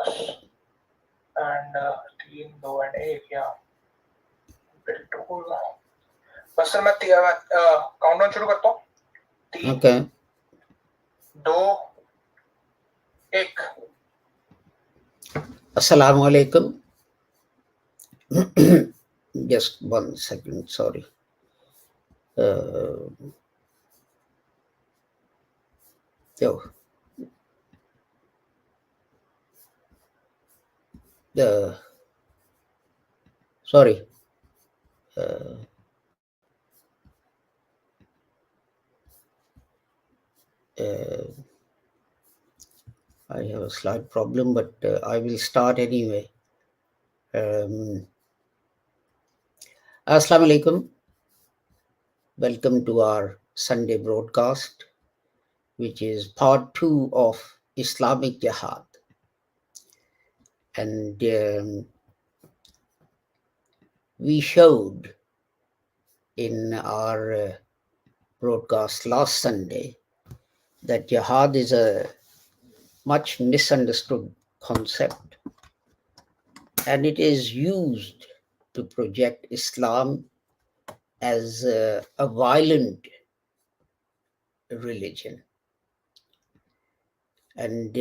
बस and 3 2 and 1 या बिल्कुल बस सर मैं काउंटडाउन शुरू करता हूँ 3 2 1 Assalamu alaikum. Just 1 second, sorry. Sorry. I have a slight problem, but I will start anyway. Assalamu alaikum. Welcome to our Sunday broadcast, which is part 2 of Islamic Jihad. And we showed in our broadcast last Sunday that Jihad is a much misunderstood concept, and it is used to project Islam as a violent religion. And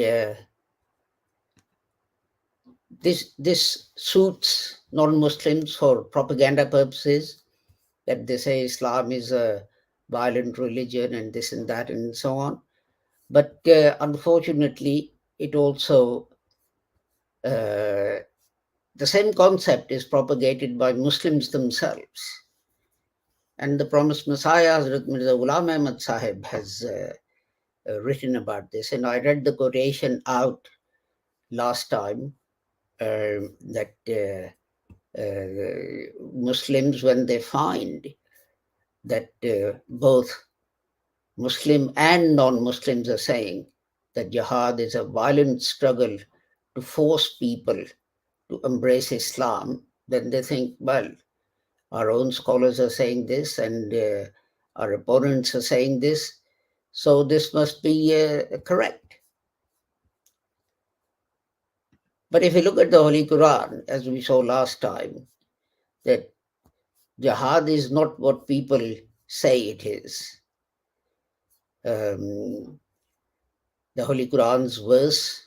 this suits non-Muslims for propaganda purposes, that they say Islam is a violent religion and this and that and so on. But unfortunately, it also the same concept is propagated by Muslims themselves. And the promised Messiah, Hazrat Mirza Ghulam Ahmad Sahib, has written about this. And I read the quotation out last time that Muslims, when they find that both Muslim and non-Muslims are saying that jihad is a violent struggle to force people to embrace Islam, then they think, well, our own scholars are saying this and our opponents are saying this, so this must be correct. But if you look at the Holy Quran, as we saw last time, that jihad is not what people say it is. The Holy Quran's verse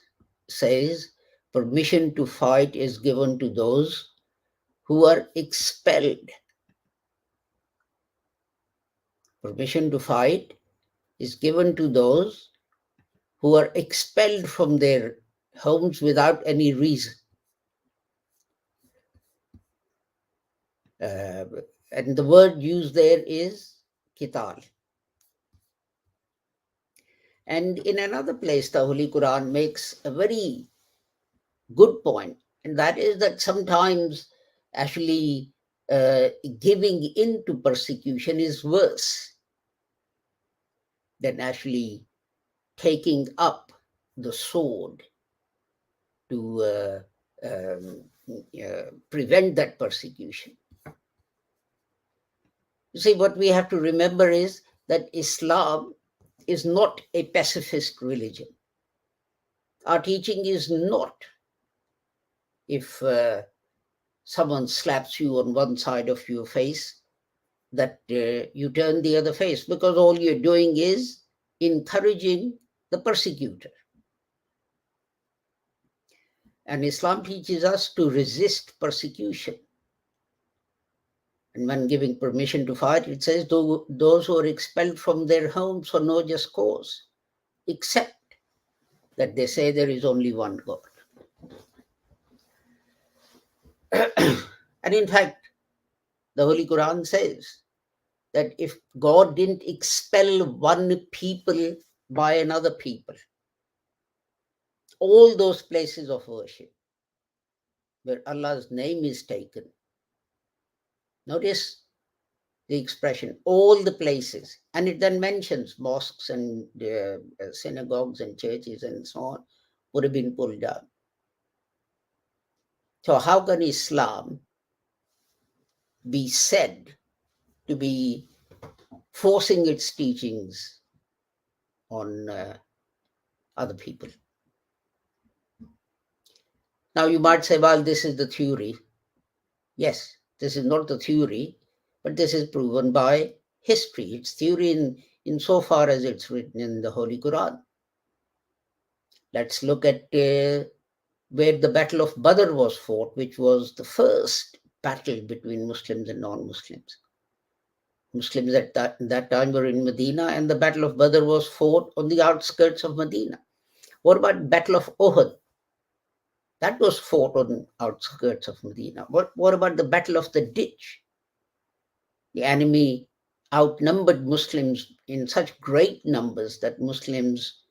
says, permission to fight is given to those who are expelled. Permission to fight is given to those who are expelled from their homes without any reason. And the word used there is qital. And in another place, the Holy Quran makes a very good point, and that is that sometimes actually giving in to persecution is worse than actually taking up the sword to prevent that persecution. You see, what we have to remember is that Islam is not a pacifist religion. Our teaching is not, if someone slaps you on one side of your face, that you turn the other face, because all you're doing is encouraging the persecutor. And Islam teaches us to resist persecution. And when giving permission to fight, it says those who are expelled from their homes for no just cause, except that they say there is only one God. And in fact, the Holy Quran says that if God didn't expel one people by another people, all those places of worship where Allah's name is taken, notice the expression, all the places, and it then mentions mosques and synagogues and churches and so on, would have been pulled down. So how can Islam be said to be forcing its teachings on other people? Now you might say, well, this is the theory. Yes, this is not the theory, but this is proven by history. It's theory in so far as it's written in the Holy Quran. Let's look at where the Battle of Badr was fought, which was the first battle between Muslims and non-Muslims. Muslims at that time were in Medina, and the Battle of Badr was fought on the outskirts of Medina. What about Battle of Uhud? That was fought on the outskirts of Medina. What about the Battle of the Ditch? The enemy outnumbered Muslims in such great numbers that Muslims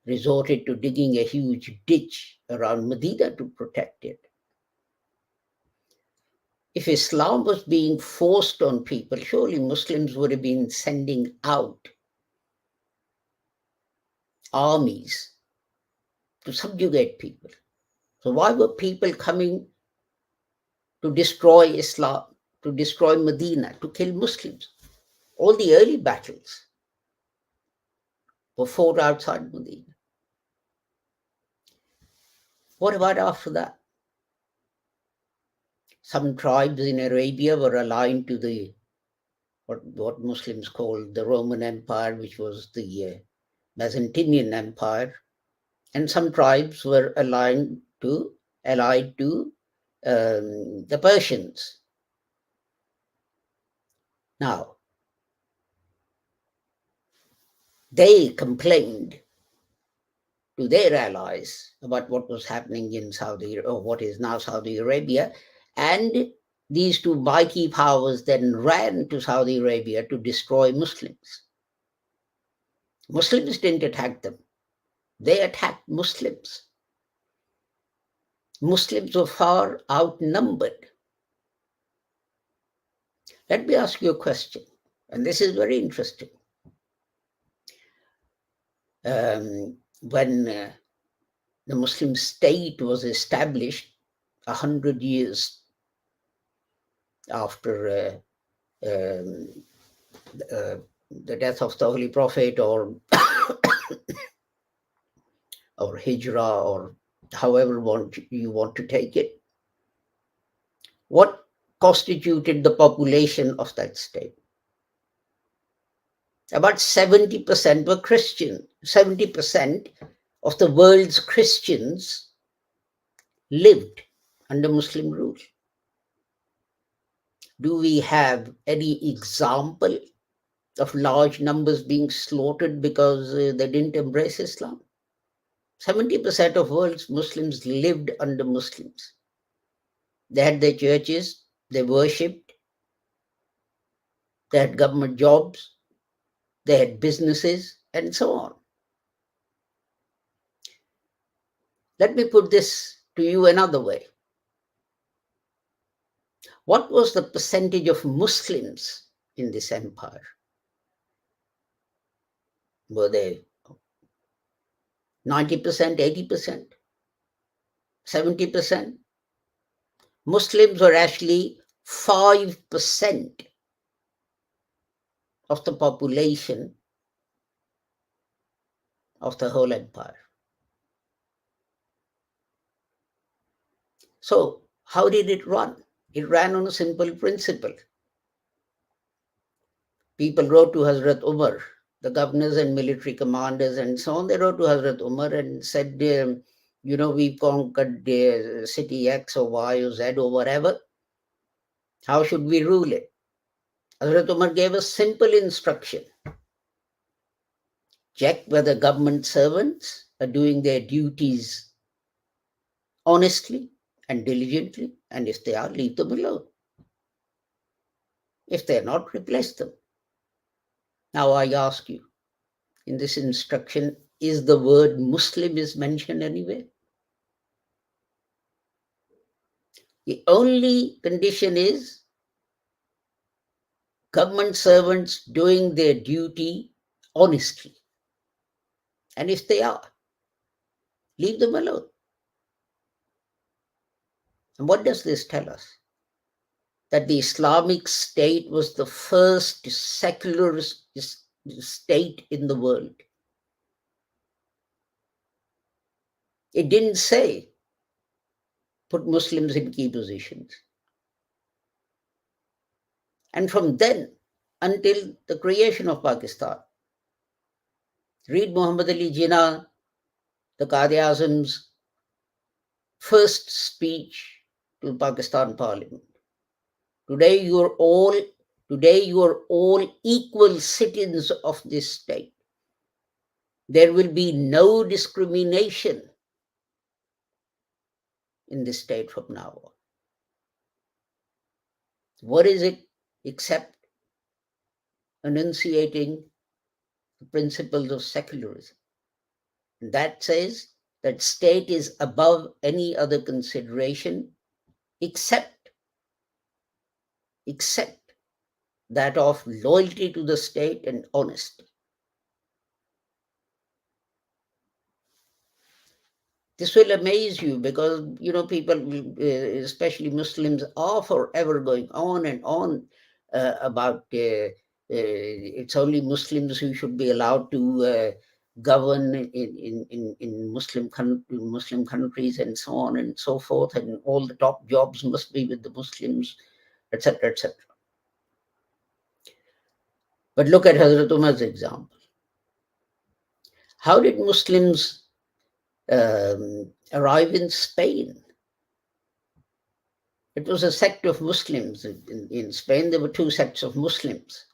resorted to digging a huge ditch around Medina to protect it. If Islam was being forced on people, surely Muslims would have been sending out armies to subjugate people. So why were people coming to destroy Islam, to destroy Medina, to kill Muslims? All the early battles were fought outside Medina. What about after that? Some tribes in Arabia were aligned to the what Muslims call the Roman Empire, which was the Byzantine Empire, and some tribes were allied to the Persians. Now, they complained to their allies about what was happening in what is now Saudi Arabia, and these two mighty powers then ran to Saudi Arabia to destroy Muslims. Muslims didn't attack them. They attacked Muslims. Muslims were far outnumbered. Let me ask you a question, and this is very interesting. When the Muslim state was established 100 years after the death of the Holy Prophet, or or Hijrah, or however you want to take it, what constituted the population of that state? About 70% were Christian. 70% of the world's Christians lived under Muslim rule. Do we have any example of large numbers being slaughtered because they didn't embrace Islam? 70% of world's Muslims lived under Muslims. They had their churches, they worshipped, they had government jobs, they had businesses, and so on. Let me put this to you another way. What was the percentage of Muslims in this empire? Were they 90%, 80%, 70%? Muslims were actually 5% of the population of the whole empire. So how did it run? It ran on a simple principle. People wrote to Hazrat Umar, the governors and military commanders and so on. They wrote to Hazrat Umar and said, we've conquered city X or Y or Z or whatever. How should we rule it? Hazrat Umar gave a simple instruction. Check whether government servants are doing their duties honestly and diligently, and if they are, leave them alone. If they're not, replace them. Now I ask you, in this instruction, is the word Muslim is mentioned anywhere? The only condition is government servants doing their duty honestly. And if they are, leave them alone. And what does this tell us? That the Islamic State was the first secular state in the world. It didn't say put Muslims in key positions. And from then until the creation of Pakistan, read Muhammad Ali Jinnah, the Qadi-Azam's first speech to Pakistan Parliament. Today you are all equal citizens of this state. There will be no discrimination in this state from now on. What is it except enunciating the principles of secularism? And that says that state is above any other consideration except that of loyalty to the state and honesty. This will amaze you because, people, especially Muslims, are forever going on and on about it's only Muslims who should be allowed to govern in Muslim countries and so on and so forth, and all the top jobs must be with the Muslims, etc., etc. But look at Hazrat Umar's example. How did Muslims arrive in Spain? It was a sect of Muslims. In Spain, there were two sects of Muslims.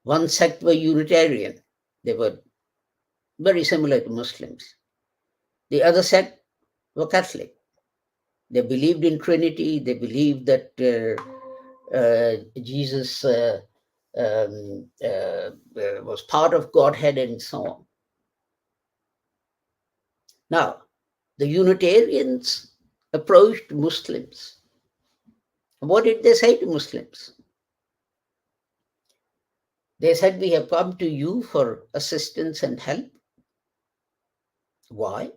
One sect were Unitarian. They were very similar to Muslims. The other sect were Catholic. They believed in Trinity. They believed that Jesus was part of Godhead and so on. Now, the Unitarians approached Muslims. What did they say to Muslims? They said, we have come to you for assistance and help. Why?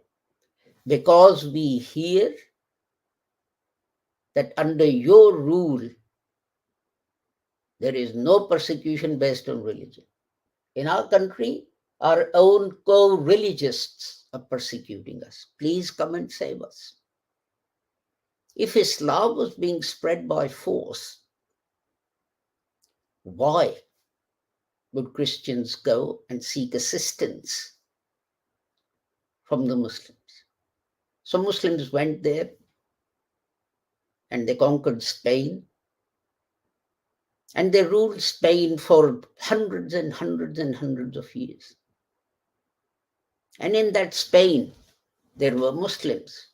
Because we hear that under your rule, there is no persecution based on religion. In our country, our own co-religionists are persecuting us. Please come and save us. If Islam was being spread by force, why would Christians go and seek assistance from the Muslims? So Muslims went there and they conquered Spain. And they ruled Spain for hundreds and hundreds and hundreds of years. And in that Spain, there were Muslims,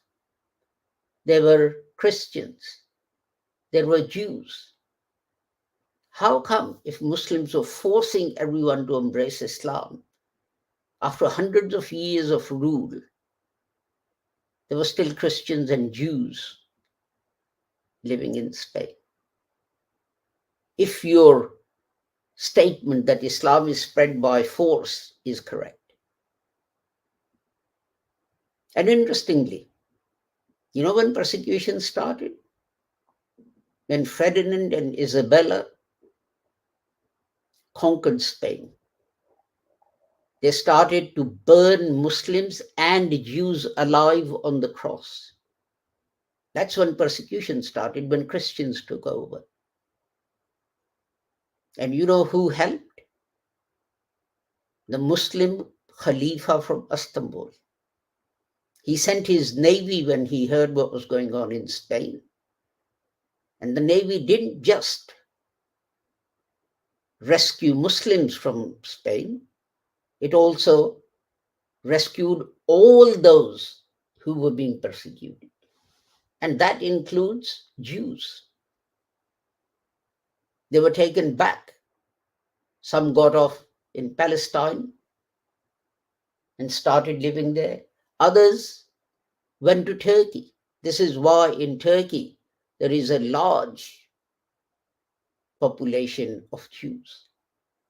there were Christians, there were Jews. How come, if Muslims were forcing everyone to embrace Islam, after hundreds of years of rule, there were still Christians and Jews living in Spain? If your statement that Islam is spread by force is correct. And interestingly, when persecution started? When Ferdinand and Isabella conquered Spain, they started to burn Muslims and Jews alive on the cross. That's when persecution started, when Christians took over. And you know who helped? The Muslim Khalifa from Istanbul. He sent his navy when he heard what was going on in Spain. And the navy didn't just rescue Muslims from Spain, it also rescued all those who were being persecuted. And that includes Jews. They were taken back. Some got off in Palestine and started living there. Others went to Turkey. This is why in Turkey there is a large population of Jews.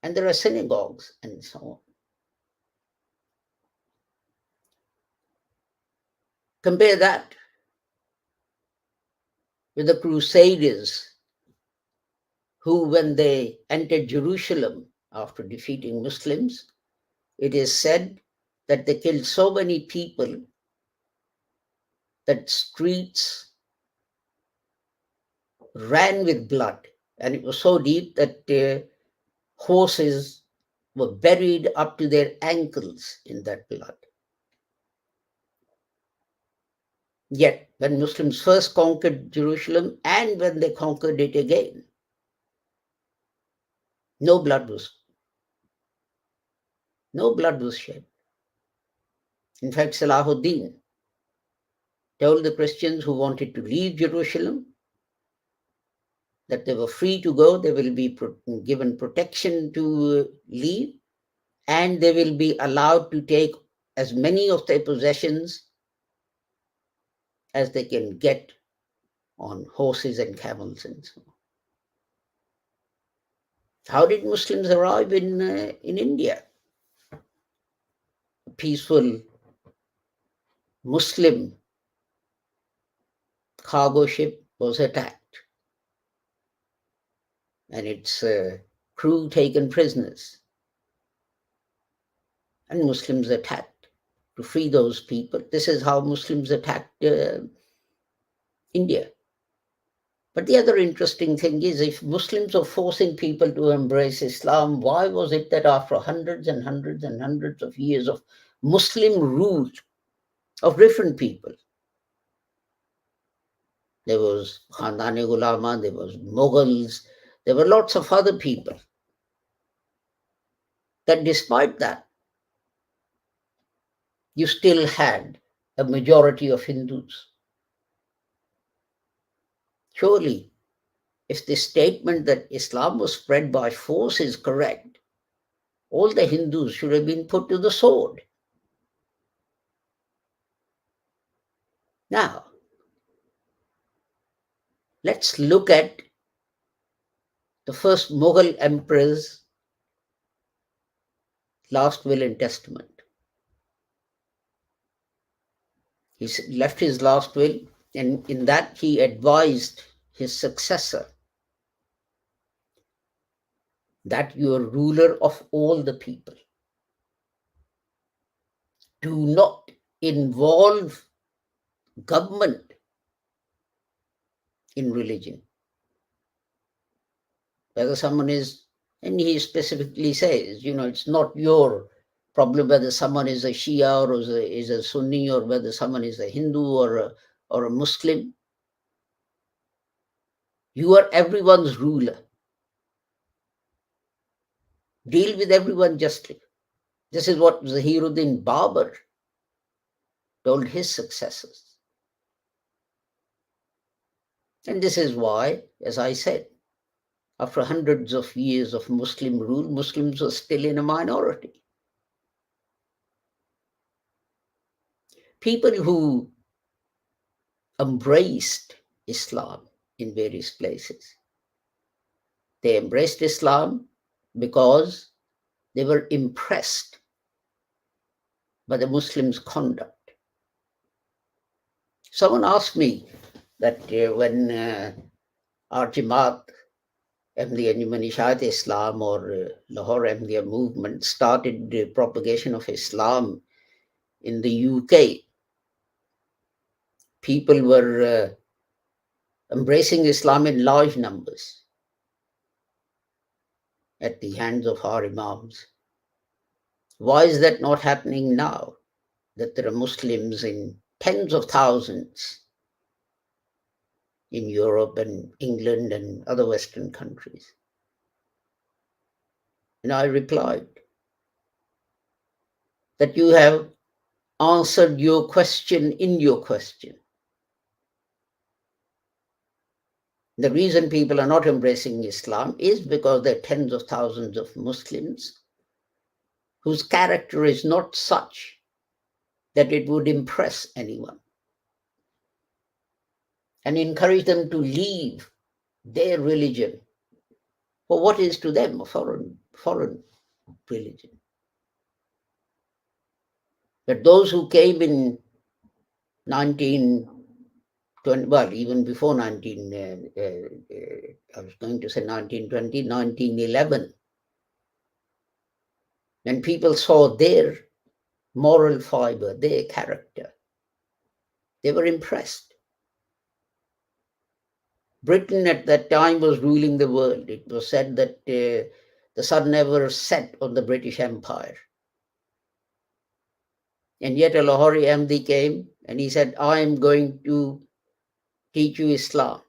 And there are synagogues and so on. Compare that with the Crusaders, who, when they entered Jerusalem after defeating Muslims, it is said that they killed so many people that streets ran with blood, and it was so deep that horses were buried up to their ankles in that blood. Yet, when Muslims first conquered Jerusalem and when they conquered it again, no blood was shed. In fact, Salahuddin told the Christians who wanted to leave Jerusalem that they were free to go, they will be given protection to leave, and they will be allowed to take as many of their possessions as they can get on horses and camels and so on. How did Muslims arrive in India? A peaceful Muslim cargo ship was attacked and its crew taken prisoners. And Muslims attacked to free those people. This is how Muslims attacked India. But the other interesting thing is, if Muslims are forcing people to embrace Islam, why was it that after hundreds and hundreds and hundreds of years of Muslim rule of different people, there was Khandani-Ulama, there was Mughals, there were lots of other people, that despite that, you still had a majority of Hindus? Surely, if the statement that Islam was spread by force is correct, all the Hindus should have been put to the sword. Now, let's look at the first Mughal emperor's last will and testament. He left his last will, and in that he advised his successor that you are ruler of all the people. Do not involve government in religion. Whether someone is, and he specifically says, it's not your problem whether someone is a Shia or is a Sunni, or whether someone is a Hindu or a Muslim. You are everyone's ruler. Deal with everyone justly. This is what Zahiruddin Babur told his successors. And this is why, as I said, after hundreds of years of Muslim rule, Muslims are still in a minority. People who embraced Islam in various places, they embraced Islam because they were impressed by the Muslims' conduct. Someone asked me that when our Jamaat, Ahmadiyya Anjuman Ishaq Islam, or Lahore Ahmadiyya movement started the propagation of Islam in the UK, people were embracing Islam in large numbers at the hands of our Imams. Why is that not happening now, that there are Muslims in tens of thousands in Europe and England and other Western countries? And I replied that you have answered your question in your question. The reason people are not embracing Islam is because there are tens of thousands of Muslims whose character is not such that it would impress anyone, and encourage them to leave their religion for what is to them a foreign religion. That those who came in 1920, well, even before 1920, when people saw their moral fiber, their character, they were impressed. Britain at that time was ruling the world. It was said that the sun never set on the British Empire. And yet a Lahori Ahmadi came and he said, I am going to teach you Islam.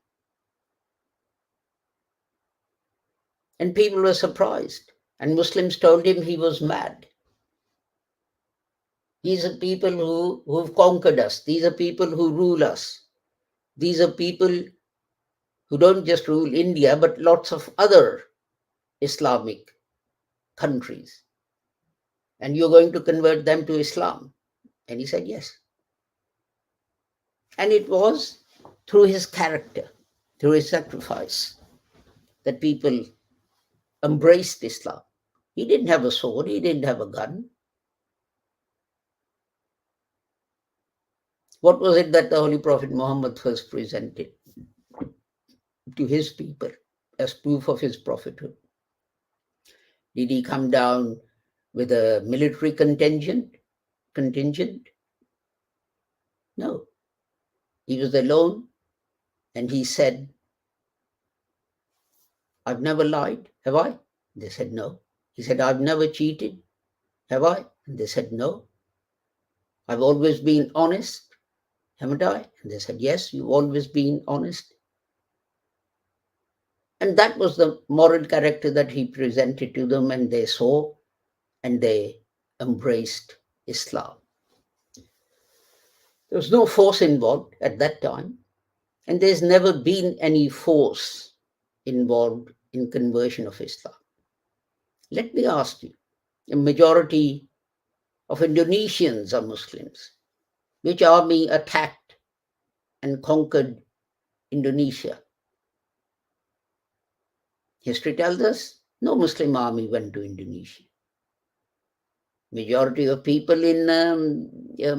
And people were surprised. And Muslims told him he was mad. These are people who've conquered us. These are people who rule us. These are people who don't just rule India, but lots of other Islamic countries. And you're going to convert them to Islam. And he said, yes. And it was through his character, through his sacrifice, that people embraced Islam. He didn't have a sword, he didn't have a gun. What was it that the Holy Prophet Muhammad first presented to his people as proof of his prophethood? Did he come down with a military contingent? No. He was alone and he said, I've never lied, have I? They said, no. He said, I've never cheated, have I? And they said, no. I've always been honest, haven't I? And they said, yes, you've always been honest. And that was the moral character that he presented to them, and they saw and they embraced Islam. There was no force involved at that time, and there's never been any force involved in conversion of Islam. Let me ask you, a majority of Indonesians are Muslims. Which army attacked and conquered Indonesia? History tells us no Muslim army went to Indonesia. Majority of people in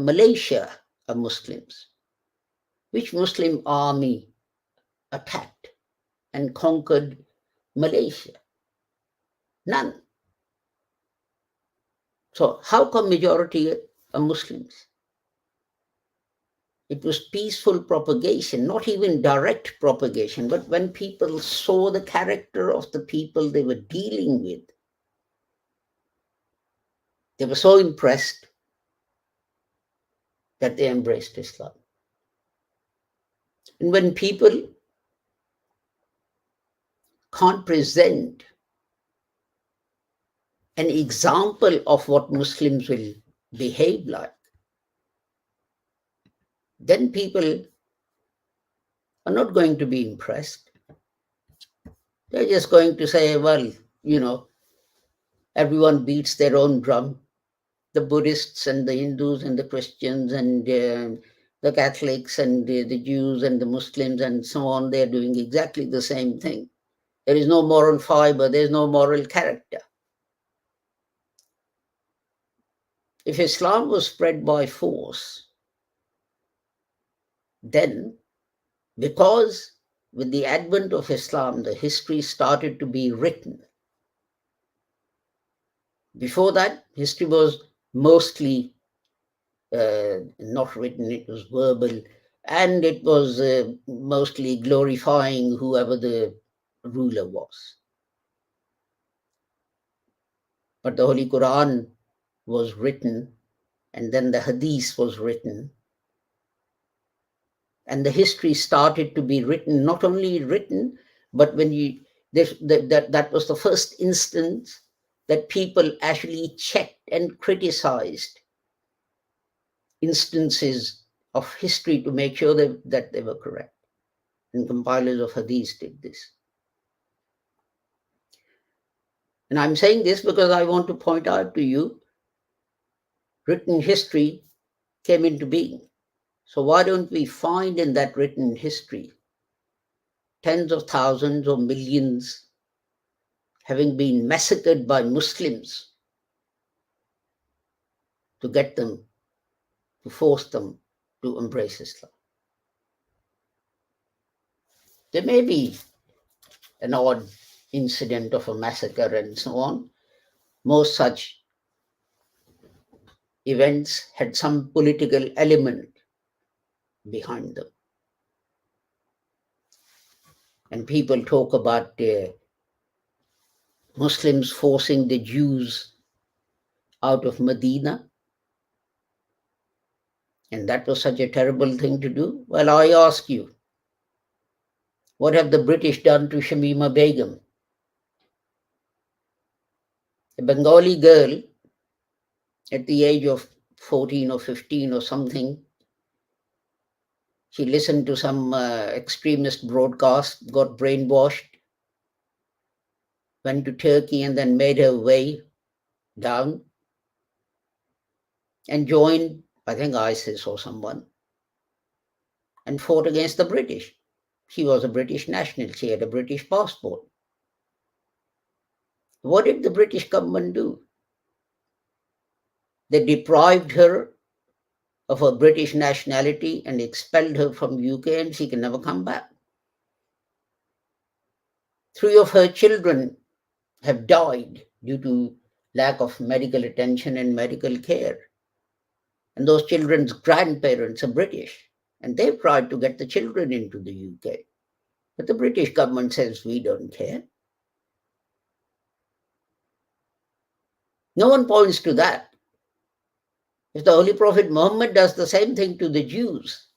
Malaysia are Muslims. Which Muslim army attacked and conquered Malaysia? None. So how come majority are Muslims? It was peaceful propagation, not even direct propagation, but when people saw the character of the people they were dealing with, they were so impressed that they embraced Islam. And when people can't present an example of what Muslims will behave like, then people are not going to be impressed. They're just going to say, well, everyone beats their own drum. The Buddhists and the Hindus and the Christians and the Catholics and the Jews and the Muslims and so on, they're doing exactly the same thing. There is no moral fiber, there's no moral character. If Islam was spread by force, then because with the advent of Islam, the history started to be written. Before that, history was mostly not written, it was verbal, and it was mostly glorifying whoever the ruler was. But the Holy Quran was written, and then the Hadith was written, and the history started to be written, not only written, but when that was the first instance that people actually checked and criticized instances of history to make sure that they were correct. And compilers of Hadith did this. And I'm saying this because I want to point out to you, written history came into being. So why don't we find in that written history tens of thousands or millions having been massacred by Muslims to get them, to force them to embrace Islam? There may be an odd incident of a massacre and so on. Most such events had some political element behind them. And people talk about Muslims forcing the Jews out of Medina. And that was such a terrible thing to do. Well, I ask you, what have the British done to Shamima Begum? A Bengali girl at the age of 14 or 15 or something. She listened to some extremist broadcast, got brainwashed, went to Turkey and then made her way down and joined, I think, ISIS or someone, and fought against the British. She was a British national. She had a British passport. What did the British government do? They deprived her of her British nationality and expelled her from UK, and she can never come back. 3 of her children have died due to lack of medical attention and medical care. And those children's grandparents are British, and they've tried to get the children into the UK. But the British government says, we don't care. No one points to that. If the Holy Prophet Muhammad does the same thing to the Jews,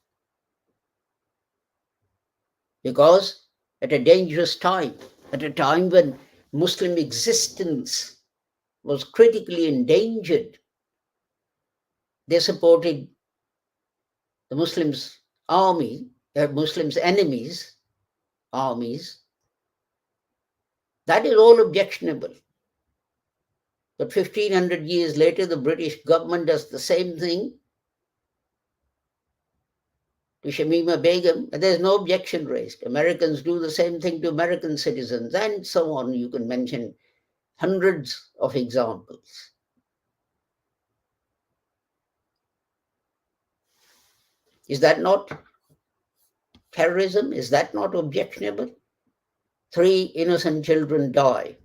because at a dangerous time, at a time when Muslim existence was critically endangered, they supported the Muslims' army, Muslims' enemies' armies. That is all objectionable. But 1500 years later, the British government does the same thing to Shamima Begum, and there's no objection raised. Americans do the same thing to American citizens, and so on. You can mention hundreds of examples. Is that not terrorism? Is that not objectionable? 3 innocent children die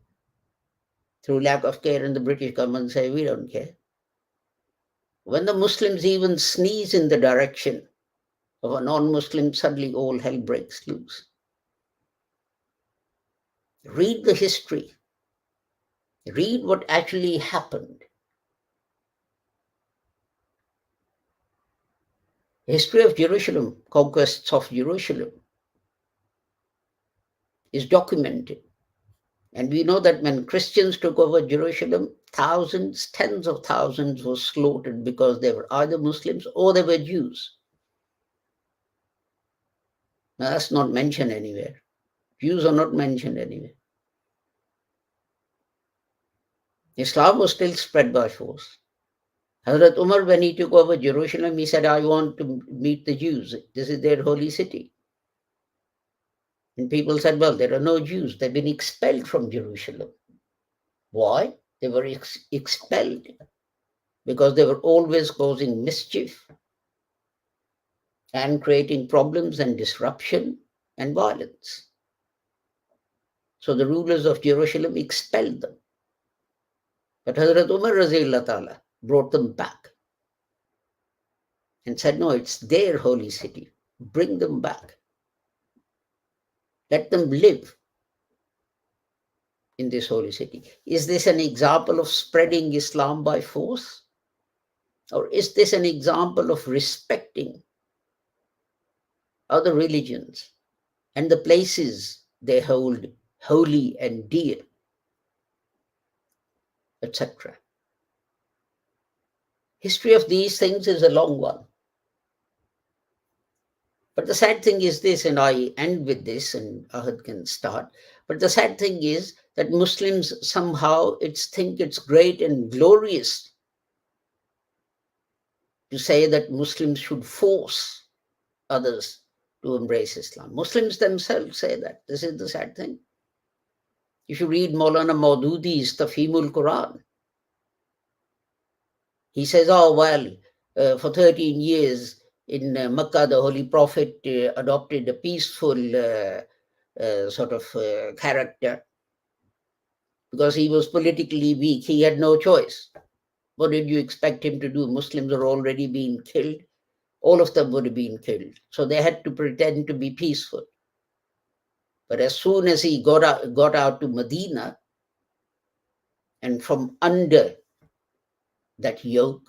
through lack of care, and the British government say, we don't care. When the Muslims even sneeze in the direction of a non-Muslim, suddenly all hell breaks loose. Read the history. Read what actually happened. History of Jerusalem, conquests of Jerusalem, is documented. And we know that when Christians took over Jerusalem, thousands, tens of thousands were slaughtered because they were either Muslims or they were Jews. Now, that's not mentioned anywhere. Jews are not mentioned anywhere. Islam was still spread by force. Hazrat Umar, when he took over Jerusalem, he said, I want to meet the Jews. This is their holy city. And people said, well, there are no Jews. They've been expelled from Jerusalem. Why? They were expelled because they were always causing mischief and creating problems and disruption and violence. So the rulers of Jerusalem expelled them. But Hazrat Umar Raziyallahu Ta'ala brought them back and said, no, it's their holy city. Bring them back. Let them live in this holy city. Is this an example of spreading Islam by force? Or is this an example of respecting other religions and the places they hold holy and dear, etc.? History of these things is a long one. But the sad thing is this, and I end with this, and Ahad can start. But the sad thing is that Muslims somehow think it's great and glorious to say that Muslims should force others to embrace Islam. Muslims themselves say that. This is the sad thing. If you read Maulana Maududi's Tafhimul Quran, he says, oh, well, for 13 years in Mecca, the Holy Prophet adopted a peaceful sort of character because he was politically weak. He had no choice. What did you expect him to do? Muslims are already being killed. All of them would have been killed. So they had to pretend to be peaceful. But as soon as he got out to Medina, and from under that yoke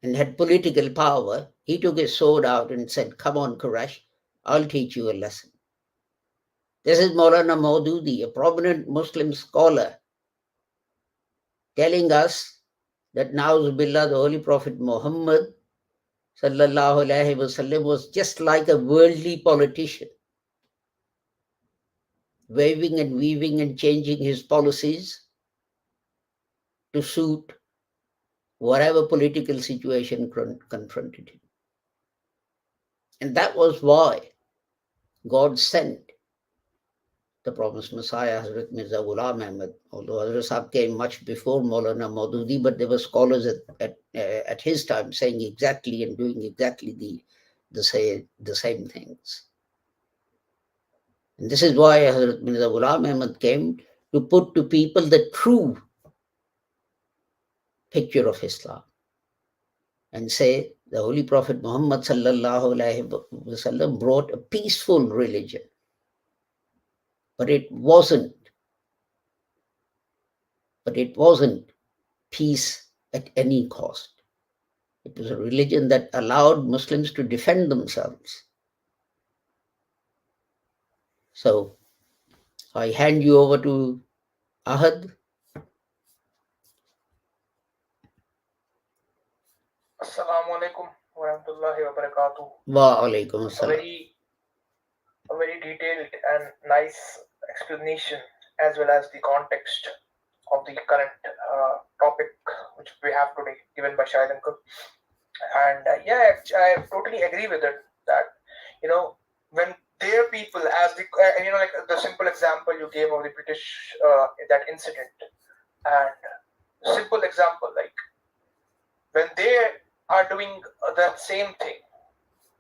and had political power, he took his sword out and said, "Come on, Quraysh, I'll teach you a lesson." This is Maulana Maududi, a prominent Muslim scholar, telling us that Na'uzubillah, the Holy Prophet Muhammad sallallahu alaihi wasallam was just like a worldly politician, waving and weaving and changing his policies to suit whatever political situation confronted him. And that was why God sent the promised Messiah, Hazrat Mirza Ghulam Ahmad, although Hazrat Sahib came much before Maulana Maududi, but there were scholars at his time saying exactly and doing exactly the same things. And this is why Hazrat Mirza Ghulam Ahmad came to put to people the true picture of Islam and say the Holy Prophet Muhammad sallallahu alaihi wasallam brought a peaceful religion, but it wasn't peace at any cost. It was a religion that allowed Muslims to defend themselves. So I hand you over to Ahad. Assalamu alaikum wa rahmatullahi wa barakatuh. Wa alaikum A assalam. very detailed and nice explanation, as well as the context of the current topic which we have today, given by Shahid Uncle. And yeah, I totally agree with it that, when their people, as the like the simple example you gave of the British, that incident, and simple example, like when they are doing that same thing,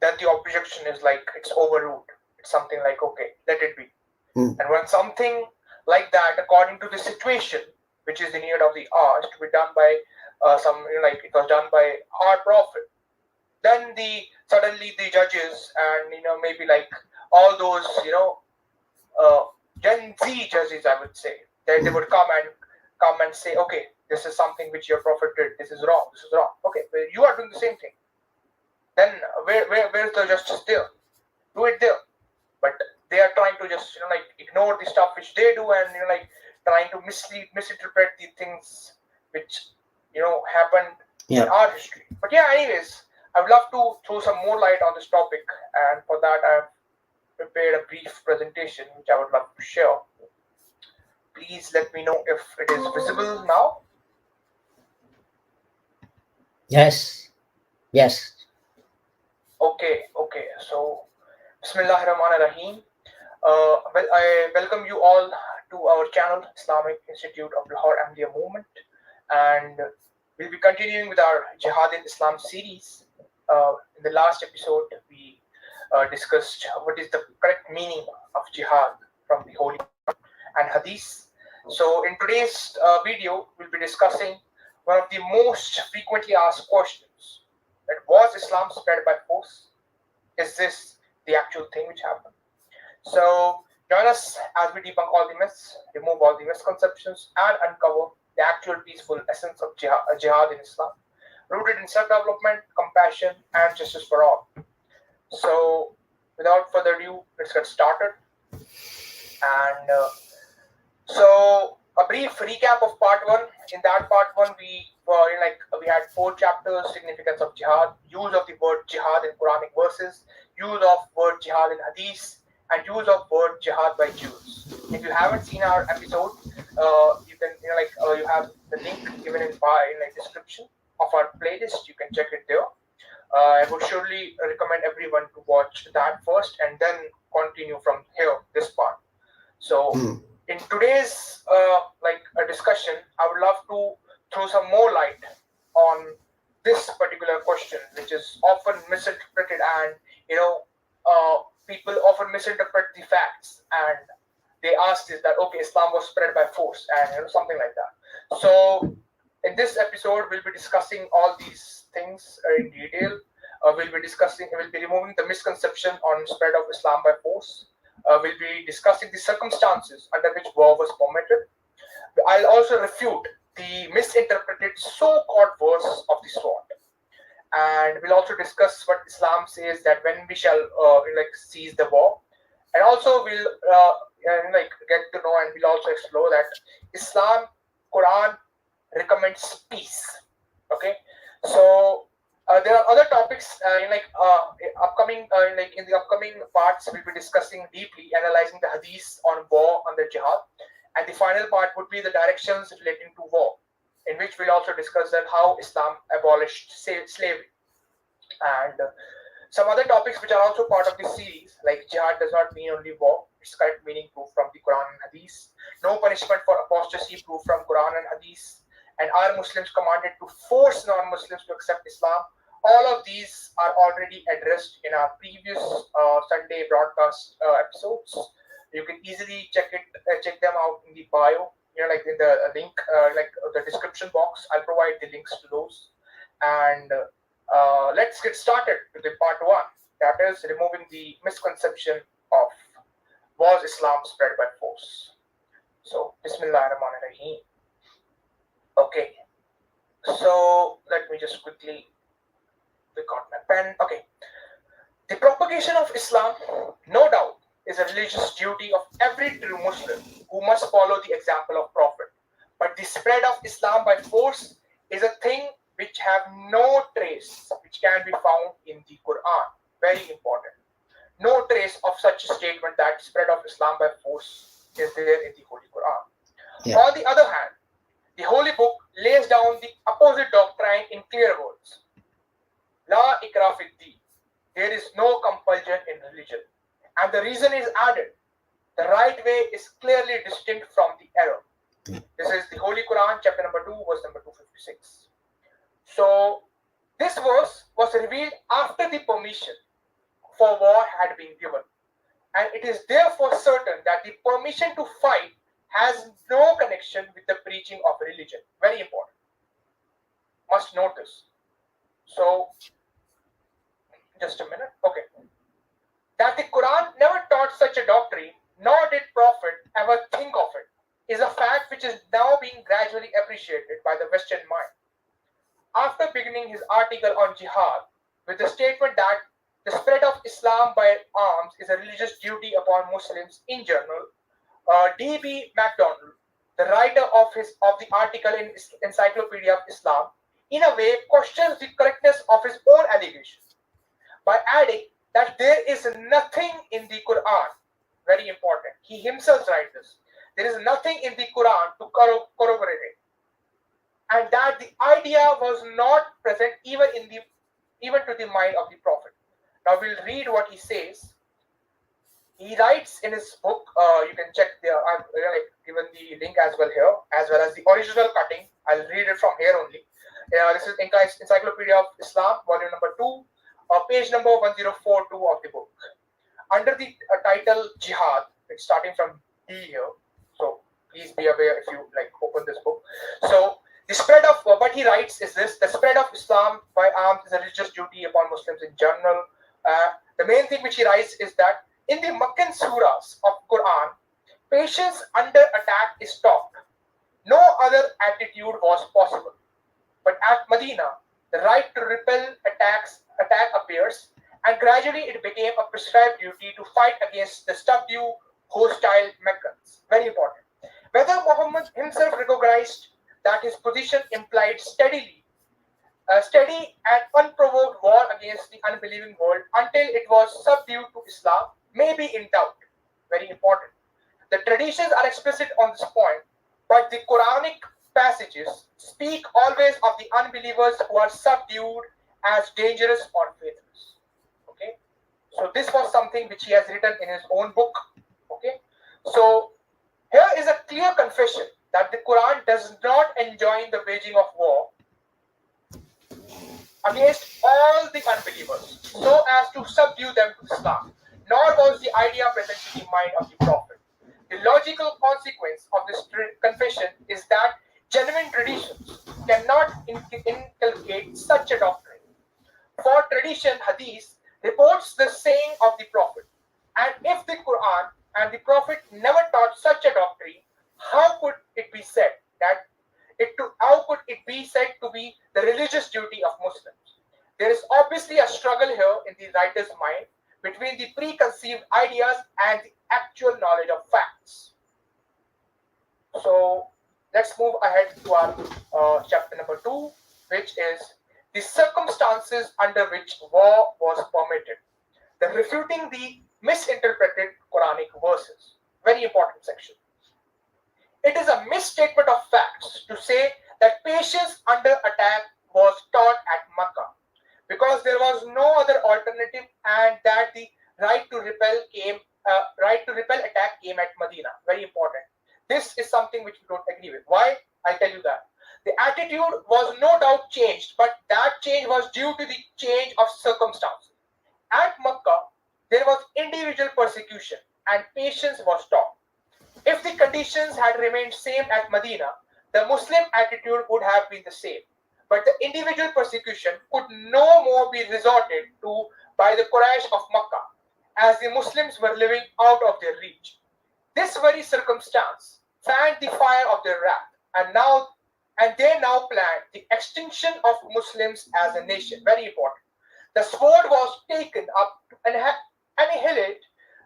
then the objection is like it's overruled. It's something like, okay, let it be. And when something like that, according to the situation, which is the need of the hour, is to be done by like it was done by our prophet, then suddenly the judges and maybe like all those Gen Z judges, I would say, that they would come and say, okay, this is something which your prophet did. This is wrong. This is wrong. Okay, well, you are doing the same thing. Then where is the justice there? Do it there. But they are trying to just like ignore the stuff which they do, and like trying to misinterpret the things which happened in our history. But yeah, anyways, I would love to throw some more light on this topic, and for that I have prepared a brief presentation which I would love to share. Please let me know if it is visible now. Yes. Okay. So, Bismillahirrahmanirrahim. Well, I welcome you all to our channel, Islamic Institute of Lahore Ahmadiyya Movement, and we'll be continuing with our Jihad in Islam series. In the last episode, we discussed what is the correct meaning of jihad from the Holy Quran and Hadith. So, in today's video, we'll be discussing one of the most frequently asked questions: that was Islam spread by force? Is this the actual thing which happened? So, join us as we debunk all the myths, remove all the misconceptions, and uncover the actual peaceful essence of jihad in Islam, rooted in self-development, compassion, and justice for all. So, without further ado, let's get started. And so, a brief recap of part one. In that part one, we had 4 chapters: significance of jihad, use of the word jihad in Quranic verses, use of word jihad in Hadith, and use of word jihad by Jews. If you haven't seen our episode, you can you have the link given in description of our playlist. You can check it there. I would surely recommend everyone to watch that first and then continue from here, this part. So in today's discussion, I would love to throw some more light on this particular question, which is often misinterpreted, and people often misinterpret the facts, and they ask is that, okay, Islam was spread by force, and something like that. So in this episode, we'll be discussing all these things in detail. We'll be removing the misconception on spread of Islam by force. We'll be discussing the circumstances under which war was permitted. I'll also refute the misinterpreted so-called verse of the sword, and we'll also discuss what Islam says that when we shall cease the war, and also we'll get to know, and we'll also explore that Islam, Quran recommends peace. Okay, so there are other topics upcoming in the upcoming parts. We'll be discussing deeply, analyzing the hadiths on war under jihad, and the final part would be the directions relating to war, in which we'll also discuss that how Islam abolished slavery, and some other topics which are also part of this series, like jihad does not mean only war, its correct meaning proof from the Quran and Hadith, no punishment for apostasy proof from Quran and Hadith, and are Muslims commanded to force non-Muslims to accept Islam? All of these are already addressed in our previous Sunday broadcast episodes. You can easily check them out in the bio, like in the link, the description box. I'll provide the links to those. And let's get started with the part one, that is removing the misconception of was Islam spread by force. So, Bismillahirrahmanirrahim. Okay, so let me just quickly pick out my pen. Okay, the propagation of Islam, no doubt, is a religious duty of every true Muslim who must follow the example of Prophet. But the spread of Islam by force is a thing which have no trace, which can be found in the Quran. Very important. No trace of such a statement that spread of Islam by force is there in the Holy Quran. Yeah. On the other hand, the Holy Book lays down the opposite doctrine in clear words. La ikra fi din. There is no compulsion in religion. And the reason is added. The right way is clearly distinct from the error. This is the Holy Quran, chapter number 2, verse number 256. So, this verse was revealed after the permission for war had been given. And it is therefore certain that the permission to fight has no connection with the preaching of religion. Very important. Must note this. So, just a minute. Okay. That the Quran never taught such a doctrine, nor did Prophet ever think of it, is a fact which is now being gradually appreciated by the Western mind. After beginning his article on jihad with the statement that the spread of Islam by arms is a religious duty upon Muslims in general, D.B. MacDonald, the writer of the article in Encyclopedia of Islam, in a way questions the correctness of his own allegation by adding that there is nothing in the Quran. Very important. He himself writes this. There is nothing in the Quran to corroborate it, and that the idea was not present even to the mind of the Prophet. Now we'll read what he says. He writes in his book. You can check there. I've given the link as well here, as well as the original cutting. I'll read it from here only. This is Encyclopedia of Islam, volume number 2, page number 1042 of the book. Under the title Jihad, it's starting from D here. So please be aware if you open this book. So the spread of what he writes is this: the spread of Islam by arms is a religious duty upon Muslims in general. The main thing which he writes is that in the Meccan surahs of Quran, patience under attack is taught. No other attitude was possible. But at Medina, the right to repel attack appears, and gradually it became a prescribed duty to fight against the subdued hostile Meccans. Very important. Whether Muhammad himself recognized that his position implied steady and unprovoked war against the unbelieving world until it was subdued to Islam may be in doubt. Very important. The traditions are explicit on this point, but the Quranic passages speak always of the unbelievers who are subdued as dangerous or faithless. Okay, so this was something which he has written in his own book. Okay, so here is a clear confession that the Quran does not enjoin the waging of war against all the unbelievers so as to subdue them to Islam, nor was the idea present in the mind of the Prophet. The logical consequence of this confession is that genuine traditions cannot inculcate such a doctrine. For tradition, hadith reports the saying of the Prophet. And if the Quran and the Prophet never taught such a doctrine, how could it be said that how could it be said to be the religious duty of Muslims? There is obviously a struggle here in the writer's mind between the preconceived ideas and the actual knowledge of facts. So let's move ahead to our chapter number 2, which is the circumstances under which war was permitted. The refuting the misinterpreted Quranic verses. Very important section. It is a misstatement of facts to say that patience under attack was taught at Makkah because there was no other alternative, and that the right to repel attack came at Medina. Very important. This is something which we don't agree with. Why? I'll tell you that. The attitude was no doubt changed, but that change was due to the change of circumstances. At Makkah, there was individual persecution and patience was taught. If the conditions had remained same at Medina, the Muslim attitude would have been the same. But the individual persecution could no more be resorted to by the Quraysh of Makkah, as the Muslims were living out of their reach. This very circumstance fanned the fire of their wrath, and they now planned the extinction of Muslims as a nation. Very important. The sword was taken up to annihilate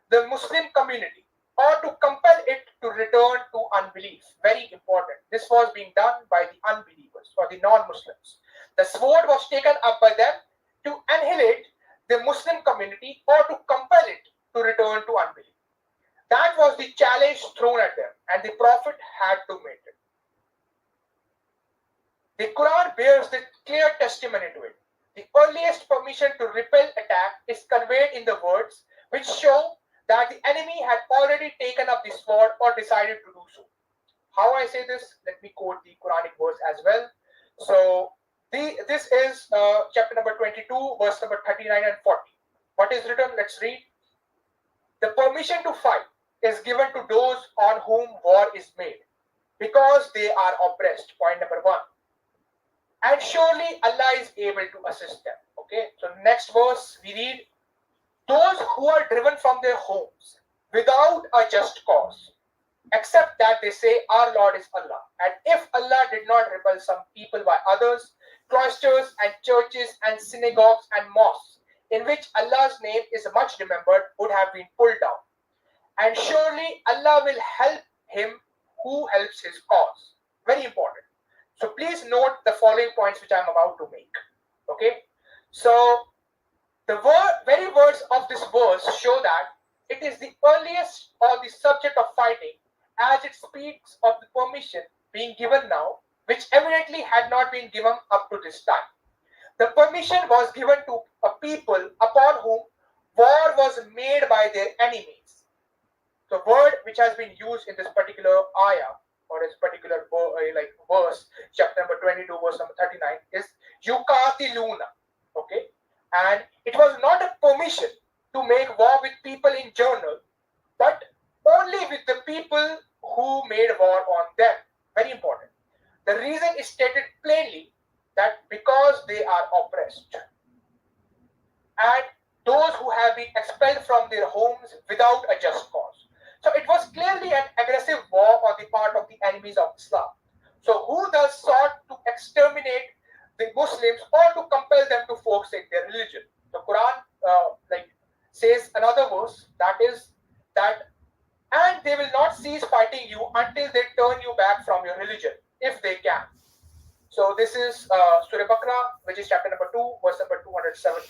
the Muslim community or to compel it to return to unbelief. Very important. This was being done by the unbelievers or the non-Muslims. The sword was taken up by them to annihilate the Muslim community or to compel it to return to unbelief. That was the challenge thrown at them, and the Prophet had to meet it. The Quran bears the clear testimony to it. The earliest permission to repel attack is conveyed in the words which show that the enemy had already taken up the sword or decided to do so. How I say this? Let me quote the Quranic verse as well. So this is chapter number 22, verse number 39 and 40. What is written? Let's read. The permission to fight is given to those on whom war is made, because they are oppressed. Point number 1. And surely Allah is able to assist them. Okay, so next verse we read, those who are driven from their homes without a just cause, except that they say our Lord is Allah. And if Allah did not repel some people by others, cloisters and churches and synagogues and mosques in which Allah's name is much remembered would have been pulled down. And surely Allah will help him who helps his cause. Very important. So please note the following points which I'm about to make. Okay. So the very words of this verse show that it is the earliest or the subject of fighting, as it speaks of the permission being given now, which evidently had not been given up to this time. The permission was given to a people upon whom war was made by their enemies. The word which has been used in this particular ayah or this particular verse, chapter number 22, verse number 39, is yukatiluna. Okay, and it was not a permission to make war with people in general, but only with the people who made war on them. Very important. The reason is stated plainly, that because they are oppressed and those who have been expelled from their homes without a just cause. So it was clearly an aggressive war on the part of the enemies of Islam. So who thus sought to exterminate the Muslims or to compel them to forsake their religion? The Quran says another verse, that is that, and they will not cease fighting you until they turn you back from your religion, if they can. So this is Surah Baqarah, which is chapter number 2, verse number 217.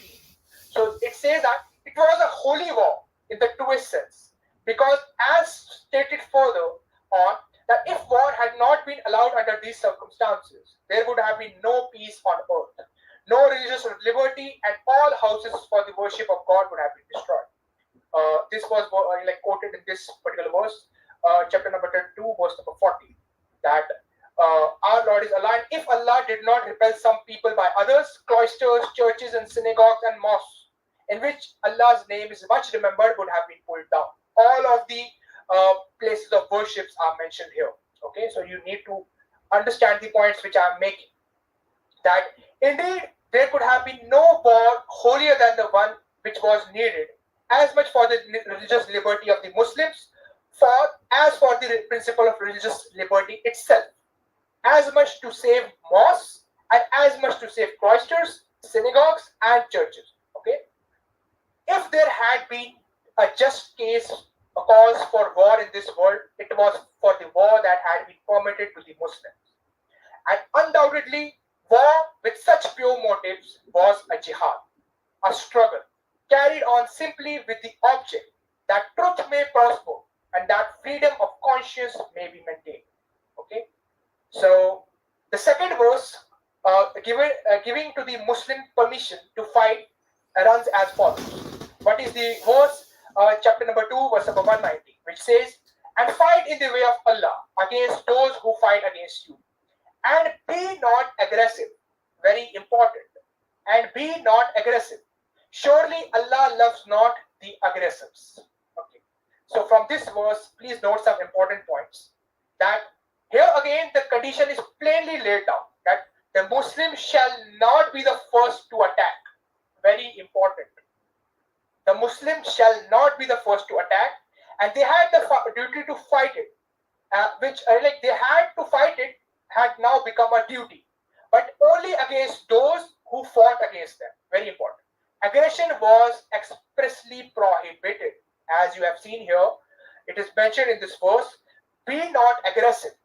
So it says that it was a holy war in the truest sense, because as stated further on, that if war had not been allowed under these circumstances, there would have been no peace on earth, no religious liberty, and all houses for the worship of God would have been destroyed. This was quoted in this particular verse, chapter number 2, verse number 40, that our Lord is Allah, and if Allah did not repel some people by others, cloisters, churches, and synagogues and mosques in which Allah's name is much remembered would have been pulled down. All of the places of worships are mentioned here. Okay, so you need to understand the points which I am making. That indeed there could have been no war holier than the one which was needed as much for the religious liberty of the Muslims, as for the principle of religious liberty itself, as much to save mosques and as much to save cloisters, synagogues, and churches. Okay, if there had been a just case, a cause for war in this world, it was for the war that had been permitted to the Muslims. And undoubtedly, war with such pure motives was a jihad, a struggle carried on simply with the object that truth may prosper and that freedom of conscience may be maintained. Okay, so the second verse, giving to the Muslim permission to fight, runs as follows. What is the verse? Chapter number 2, verse number 190, which says, "And fight in the way of Allah against those who fight against you, and be not aggressive." Very important. And be not aggressive. Surely Allah loves not the aggressors. Okay. So from this verse, please note some important points. That here again the condition is plainly laid down that the Muslim shall not be the first to attack. Very important. The Muslims shall not be the first to attack, and they had the duty to fight it, which like they had to fight it had now become a duty, but only against those who fought against them. Very important. Aggression was expressly prohibited, as you have seen here. It is mentioned in this verse, "Be not aggressive.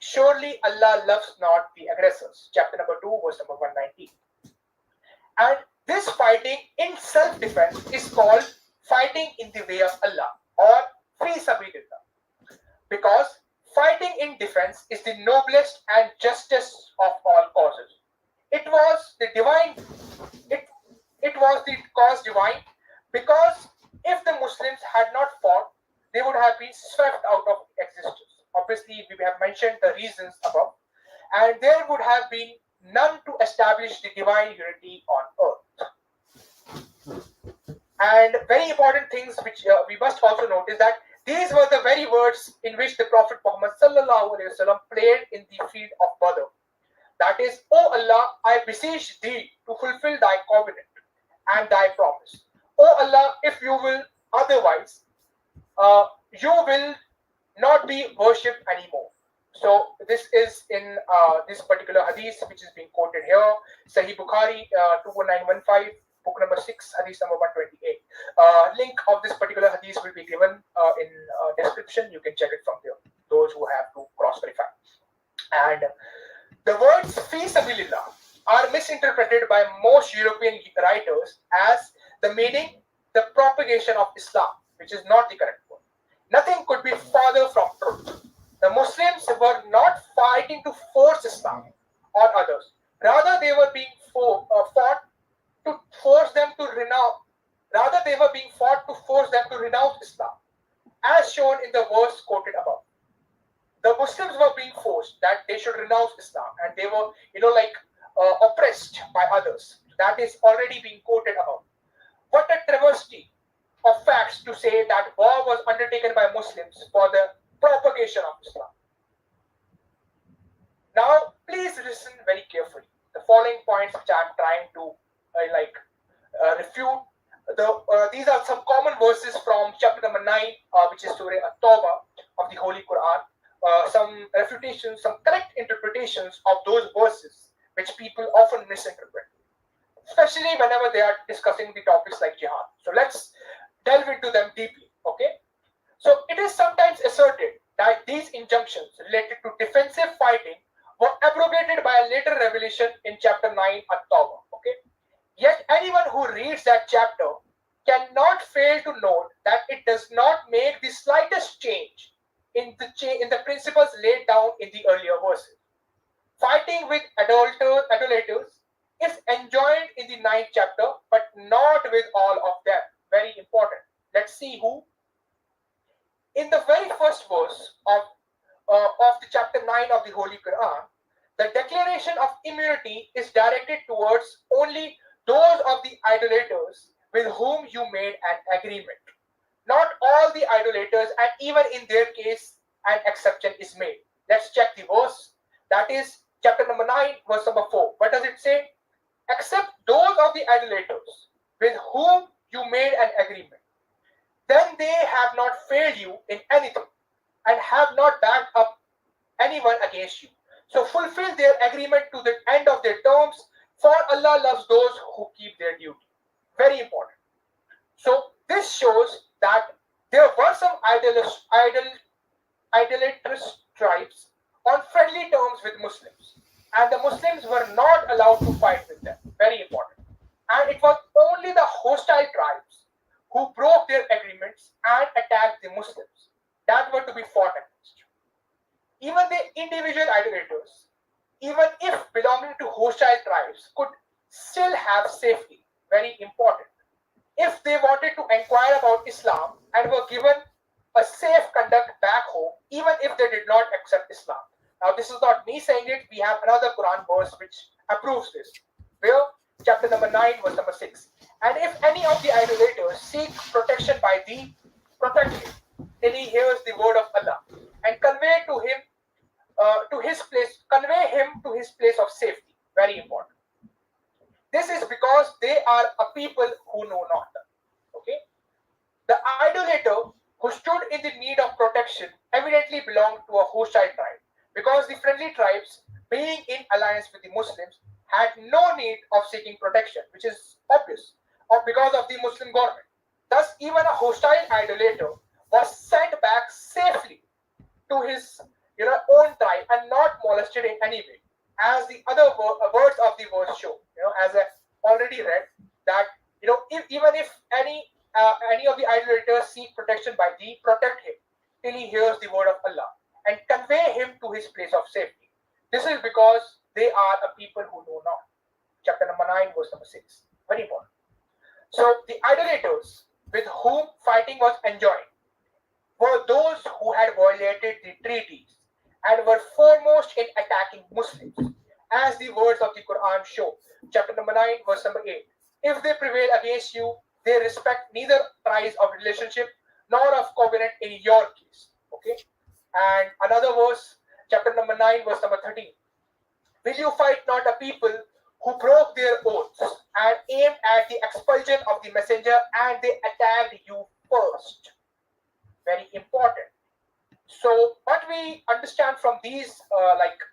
Surely Allah loves not the aggressors." Chapter number 2, verse number 190. And this fighting in self-defense is called fighting in the way of Allah, or fi sabilillah, because fighting in defense is the noblest and justest of all causes. It was the divine, it, it was the cause divine, because if the Muslims had not fought, they would have been swept out of existence. Obviously, we have mentioned the reasons above, and there would have been none to establish the divine unity on earth. And very important things which we must also note is that these were the very words in which the Prophet Muhammad ﷺ prayed in the field of Badr. That is, "O Allah, I beseech thee to fulfill thy covenant and thy promise. O Allah, if you will otherwise, you will not be worshipped anymore." So this is in this particular hadith which is being quoted here, Sahih Bukhari 21915, book number 6, hadith number 128. Link of this particular hadith will be given in description. You can check it from there, those who have to cross-verify. And the words "fi sabilillah" are misinterpreted by most European writers as the meaning the propagation of Islam, which is not the correct word. Nothing could be farther from truth. The Muslims were not fighting to force Islam on others. Rather, they were being fought to force them to renounce. Rather, they were being fought to force them to renounce Islam, as shown in the verse quoted above. The Muslims were being forced that they should renounce Islam, and they were, oppressed by others. That is already being quoted above. What a travesty of facts to say that war was undertaken by Muslims for the propagation of Islam. Now, please listen very carefully. The following points which I am trying to refute. These are some common verses from chapter number 9, which is Surah At-Tawbah of the Holy Quran. Some refutations, some correct interpretations of those verses which people often misinterpret, especially whenever they are discussing the topics like jihad. So let's delve into them deeply. Okay. So it is sometimes asserted that these injunctions related to defensive fighting were abrogated by a later revelation in chapter 9 At-Tawbah. Okay. Yet anyone who reads that chapter cannot fail to note that it does not make the slightest change in the principles laid down in the earlier verses. Fighting with idolaters is enjoined in the 9th chapter, but not with all of them. Very important. Let's see who. In the very first verse of the chapter 9 of the Holy Quran, the declaration of immunity is directed towards only those of the idolaters with whom you made an agreement. Not all the idolaters, and even in their case, an exception is made. Let's check the verse. That is chapter number 9, verse number 4. What does it say? Except those of the idolaters with whom you made an agreement. then they have not failed you in anything and have not backed up anyone against you. So fulfill their agreement to the end of their terms, for Allah loves those who keep their duty. Very important. So this shows that there were some idolatrous tribes on friendly terms with Muslims, and the Muslims were not allowed to fight with them. Very important. And it was only the hostile tribes who broke their agreements and attacked the Muslims that were to be fought against. Even the individual idolaters, even if belonging to hostile tribes, could still have safety. Very important. If they wanted to inquire about Islam and were given a safe conduct back home, even if they did not accept Islam. Now, this is not me saying it, we have another Quran verse which approves this. Where? Chapter number 9, verse number 6. And if any of the idolaters seek protection by thee, protect him till he hears the word of Allah and convey him to his place of safety. Very important. This is because they are a people who know not. Okay? The idolater who stood in the need of protection evidently belonged to a hostile tribe, because the friendly tribes, being in alliance with the Muslims, had no need of seeking protection, which is obvious, or because of the Muslim government. Thus, even a hostile idolater was sent back safely to his own tribe and not molested in any way, as the other words of the verse show. As I already read that even if any of the idolaters seek protection by thee, protect him till he hears the word of Allah and convey him to his place of safety. This is because they are a people who know not. Chapter number 9, verse number 6. Very important. So the idolaters with whom fighting was enjoined were those who had violated the treaties and were foremost in attacking Muslims, as the words of the Quran show. Chapter number 9, verse number 8. If they prevail against you, they respect neither ties of relationship nor of covenant in your case. Okay? And another verse, chapter number 9, verse number 13. Will you fight not a people who broke their oaths and aimed at the expulsion of the messenger, and they attacked you first? Very important. So what we understand from these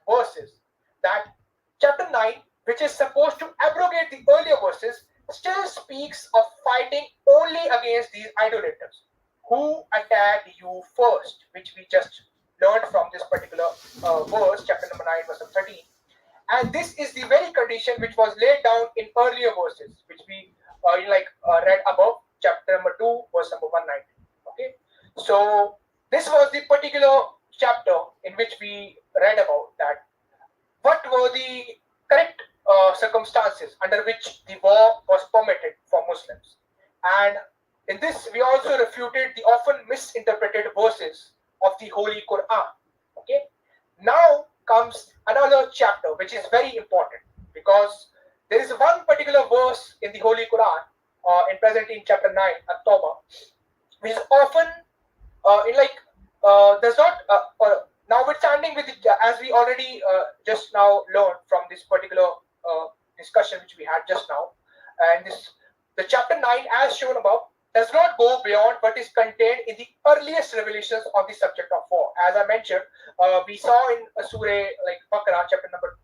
verses, that chapter 9, which is supposed to abrogate the earlier verses, still speaks of fighting only against these idolaters who attacked you first, which we just learned from this particular verse, chapter number 9, verse 13. And this is the very condition which was laid down in earlier verses, which we read above, chapter number 2, verse number 190. Okay, so this was the particular chapter in which we read about that. What were the correct circumstances under which the war was permitted for Muslims? And in this, we also refuted the often misinterpreted verses of the Holy Quran. Okay, now comes another chapter which is very important, because there is one particular verse in the Holy Quran, present in chapter 9, At-Tawbah, which is often does not notwithstanding with it, as we already just now learned from this particular discussion which we had just now, and the chapter 9, as shown above, does not go beyond what is contained in the earliest revelations on the subject of war. As I mentioned, we saw in Surah like Baqarah, chapter number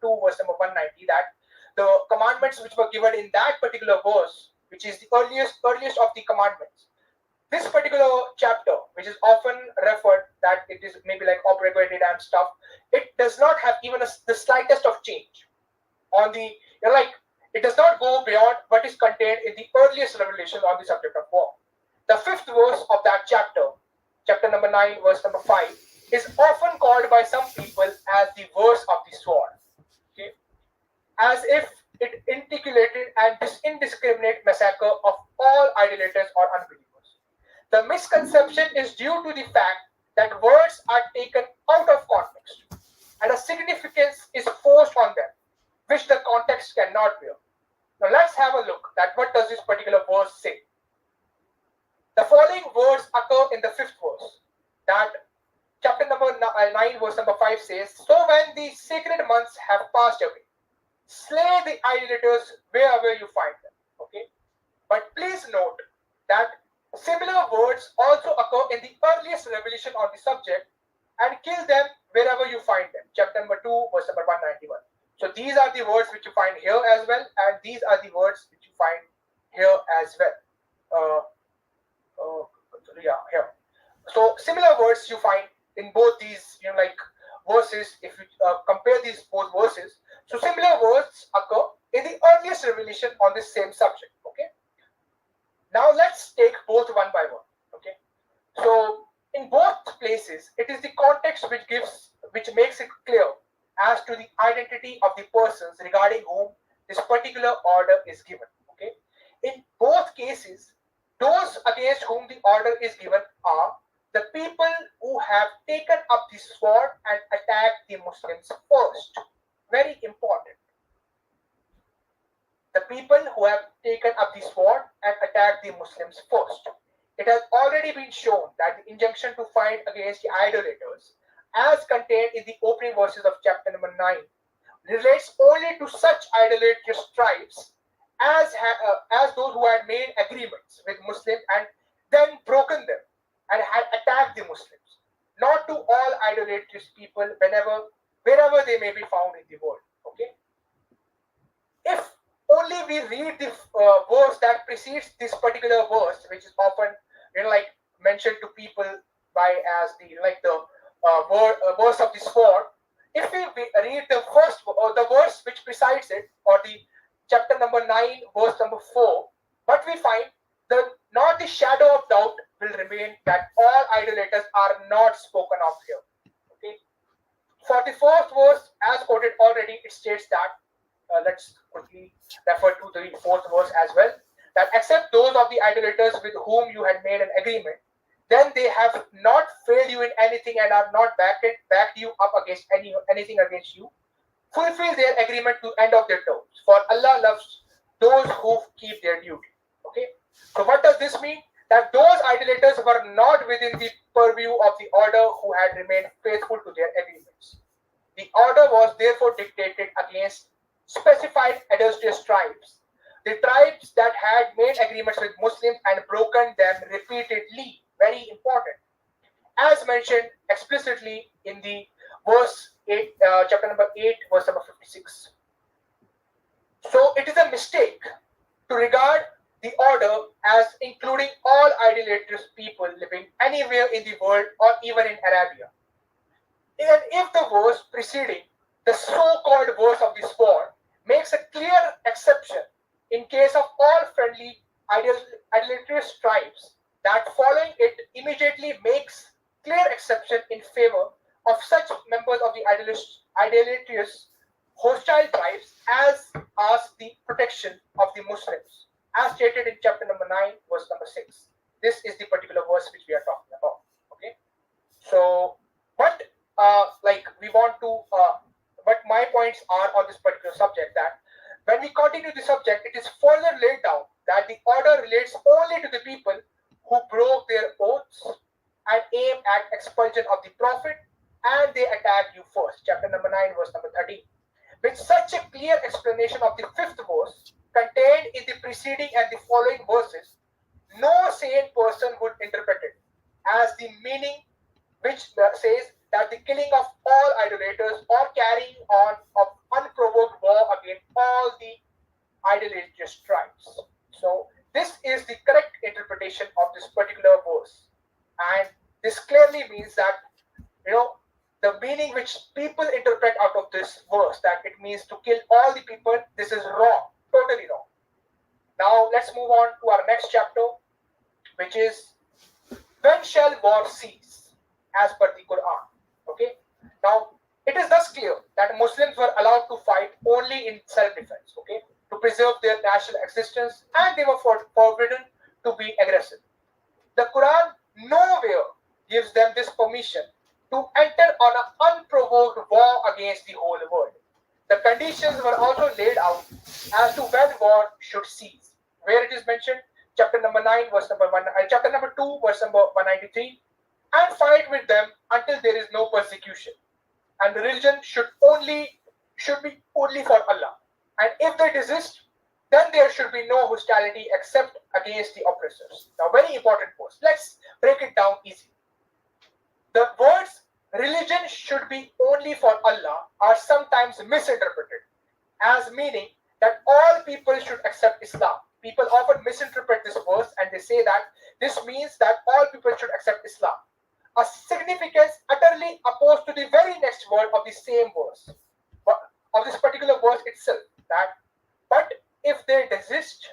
2, verse number 190, that the commandments which were given in that particular verse, which is the earliest of the commandments, this particular chapter, which is often referred that it is maybe like abrogated and stuff, it does not have even the slightest of change on the it does not go beyond what is contained in the earliest revelations on the subject of war. The 5th verse of that chapter number 9, verse number 5, is often called by some people as the verse of the sword. Okay? As if it articulated and indiscriminate massacre of all idolaters or unbelievers. The misconception is due to the fact that words are taken out of context and a significance is forced on them, which the context cannot bear. Now let's have a look at what does this particular verse say. The following words occur in the 5th verse, that chapter number 9, verse number 5 says, so when the sacred months have passed away, slay the idolaters wherever you find them. Okay, but please note that Similar words also occur in the earliest revelation on the subject, and kill them wherever you find them. Chapter number 2, verse number 191. So these are the words which you find here as well, and these are the words which you find here as well. Uh, uh, yeah, here. So similar words you find in both these, like verses. If you compare these both verses, so similar words occur in the earliest revelation on the same subject. Okay. Now let's take both one by one. Okay. So in both places, it is the context which makes it clear as to the identity of the persons regarding whom this particular order is given. Okay. In both cases, those against whom the order is given are the people who have taken up the sword and attacked the Muslims first. Very important. The people who have taken up the sword and attacked the Muslims first. It has already been shown that the injunction to fight against the idolaters, as contained in the opening verses of chapter number 9, relates only to such idolatrous tribes as those who had made agreements with Muslims and then broken them and had attacked the Muslims, not to all idolatrous people wherever they may be found in the world. Okay, if only we read the verse that precedes this particular verse, which is often like mentioned to people by as the verse of the sword. If we read the first or the verse which precedes it, or the chapter number 9, verse number 4, what we find, not the shadow of doubt will remain that all idolaters are not spoken of here. Okay. For the fourth verse, as quoted already, it states that, let's quickly refer to the fourth verse as well, that except those of the idolaters with whom you had made an agreement, then they have not failed you in anything and are not backed you up against anything against you. Fulfill their agreement to end of their terms. For Allah loves those who keep their duty. Okay. So what does this mean? That those idolaters were not within the purview of the order who had remained faithful to their agreements. The order was therefore dictated against specified adulterous tribes, the tribes that had made agreements with Muslims and broken them repeatedly. Very important. As mentioned explicitly in the verse 8, chapter number 8, verse number 56. So it is a mistake to regard the order as including all idolatrous people living anywhere in the world or even in Arabia. And if the verse preceding the so-called verse of the sword makes a clear exception in case of all friendly idolatrous tribes, that following it immediately makes clear exception in favor of such members of the idolatrous hostile tribes as ask the protection of the Muslims, as stated in chapter number 9, verse number 6. This is the particular verse which we are talking about. Okay, so what we want to but my points are on this particular subject, that when we continue the subject, it is further laid down that the order relates only to the people who broke their oaths and aim at expulsion of the prophet, and they attack you first. Chapter number 9, verse number 13. With such a clear explanation of the fifth verse contained in the preceding and the following verses, no sane person would interpret it as the meaning which says that the killing of all idolaters or carrying on of unprovoked war against all the idolatrous tribes. So this is the correct interpretation of this particular verse, and this clearly means that the meaning which people interpret out of this verse, that it means to kill all the people, this is wrong, totally wrong. Now let's move on to our next chapter, which is when shall war cease, as per the Quran. Okay. Now it is thus clear that Muslims were allowed to fight only in self-defense. Okay, to preserve their national existence, and they were forbidden to be aggressive. The Quran nowhere gives them this permission to enter on an unprovoked war against the whole world. The conditions were also laid out as to when war should cease, where it is mentioned, chapter number 9, verse number 1, chapter number 2, verse number 193, and fight with them until there is no persecution, and the religion should be only for Allah. And if they desist, then there should be no hostility except against the oppressors. Now, very important verse. Let's break it down easily. The words religion should be only for Allah are sometimes misinterpreted as meaning that all people should accept Islam. People often misinterpret this verse and they say that this means that all people should accept Islam. A significance utterly opposed to the very next word of the same verse, of this particular verse itself, that but if they desist,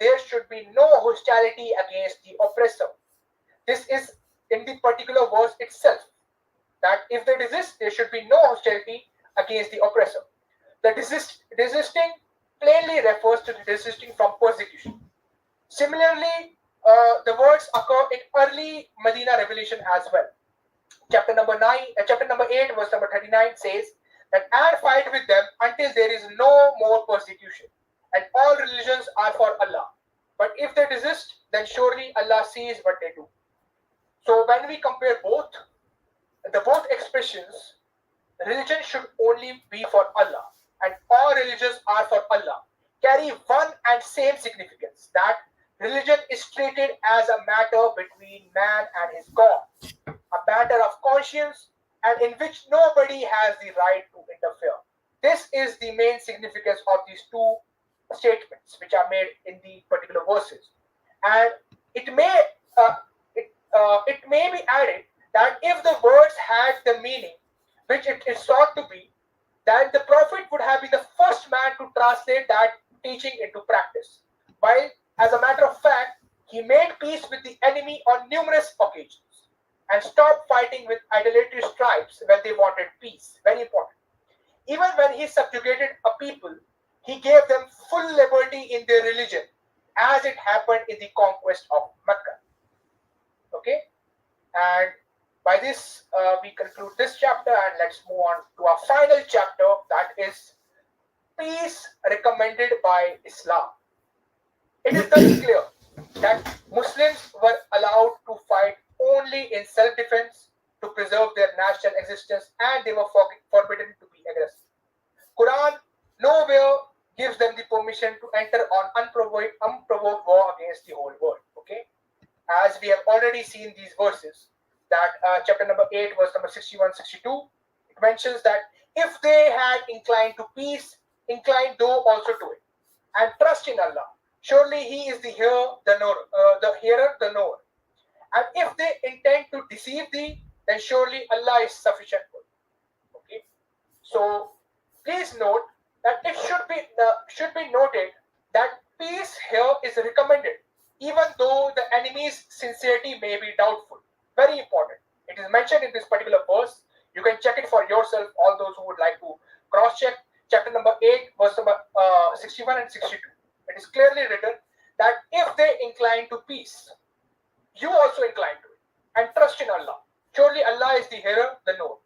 there should be no hostility against the oppressor. This is in the particular verse itself, that if they desist, there should be no hostility against the oppressor. The desisting plainly refers to the desisting from persecution. Similarly, the words occur in early Medina revelation as well. Chapter number 8, verse number 39 says that and fight with them until there is no more persecution, and all religions are for Allah. But if they desist, then surely Allah sees what they do. So when we compare both expressions, religion should only be for Allah, and all religions are for Allah, carry one and same significance, that religion is treated as a matter between man and his God, a matter of conscience, and in which nobody has the right to interfere. This is the main significance of these two statements which are made in the particular verses. And it may it may be added that if the words had the meaning which it is sought to be, then the Prophet would have been the first man to translate that teaching into practice. While, as a matter of fact, he made peace with the enemy on numerous occasions and stopped fighting with idolatrous tribes when they wanted peace. Very important. Even when he subjugated a people, he gave them full liberty in their religion, as it happened in the conquest of Mecca. Okay? And by this, we conclude this chapter, and let's move on to our final chapter, that is peace recommended by Islam. It is thus clear that Muslims were allowed to fight only in self-defense to preserve their national existence, and they were forbidden to be aggressive. Quran nowhere gives them the permission to enter on unprovoked war against the whole world. Okay, as we have already seen these verses, that chapter number 8, verse number 61-62, it mentions that if they had inclined to peace, incline thou also to it, and trust in Allah. Surely He is the hearer, the knower. And if they intend to deceive thee, then surely Allah is sufficient for you. Okay. So please note that it should be noted that peace here is recommended, even though the enemy's sincerity may be doubtful. Very important. It is mentioned in this particular verse. You can check it for yourself, all those who would like to cross-check. Chapter number 8, verse number 61 and 62. It is clearly written that if they incline to peace, you also incline to it, and trust in Allah. Surely Allah is the hearer, the knower.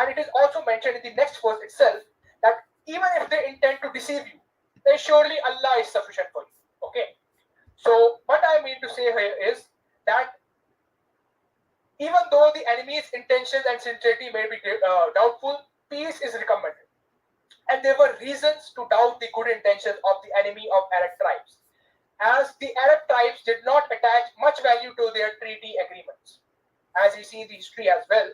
And it is also mentioned in the next verse itself that even if they intend to deceive you, then surely Allah is sufficient for you. Okay. So what I mean to say here is that even though the enemy's intentions and sincerity may be doubtful, peace is recommended. And there were reasons to doubt the good intentions of the enemy of Arab tribes, as the Arab tribes did not attach much value to their treaty agreements. As we see in the history as well,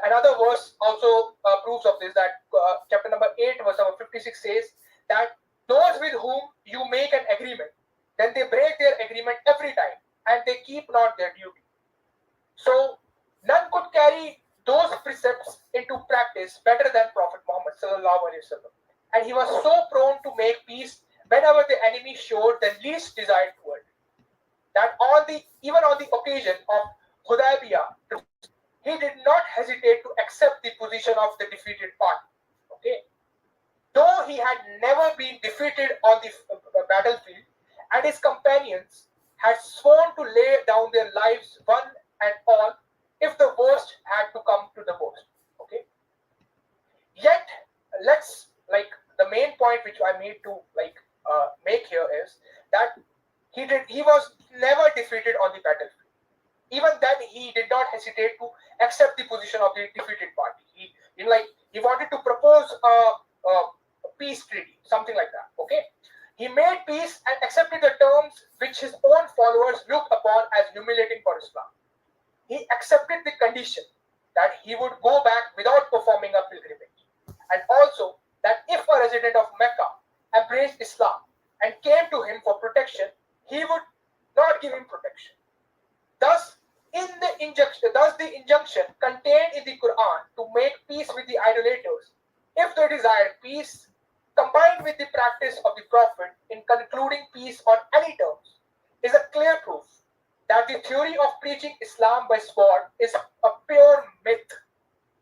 another verse also proves of this, that chapter number 8, verse number 56 says that those with whom you make an agreement, then they break their agreement every time, and they keep not their duty. So none could carry those precepts into practice better than Prophet Muhammad sallallahu alaihi wasallam, and he was so prone to make peace whenever the enemy showed the least desire toward it, that even on the occasion of Hudaybiyah, he did not hesitate to accept the position of the defeated party. Okay, though he had never been defeated on the battlefield, and his companions had sworn to lay down their lives one and all if the worst had to come to the worst. Okay. Yet, let's the main point which I need to make here is that he was never defeated on the battlefield. Even then, he did not hesitate to accept the position of the defeated party. He wanted to propose a peace treaty, something like that. Okay. He made peace and accepted the terms which his own followers looked upon as humiliating for Islam. He accepted the condition that he would go back without performing a pilgrimage, and also that if a resident of Mecca embraced Islam and came to him for protection, he would not give him protection. Thus, thus the injunction contained in the Quran to make peace with the idolaters, if they desired peace, combined with the practice of the Prophet in concluding peace on any terms, is a clear proof that the theory of preaching Islam by sword is a pure myth,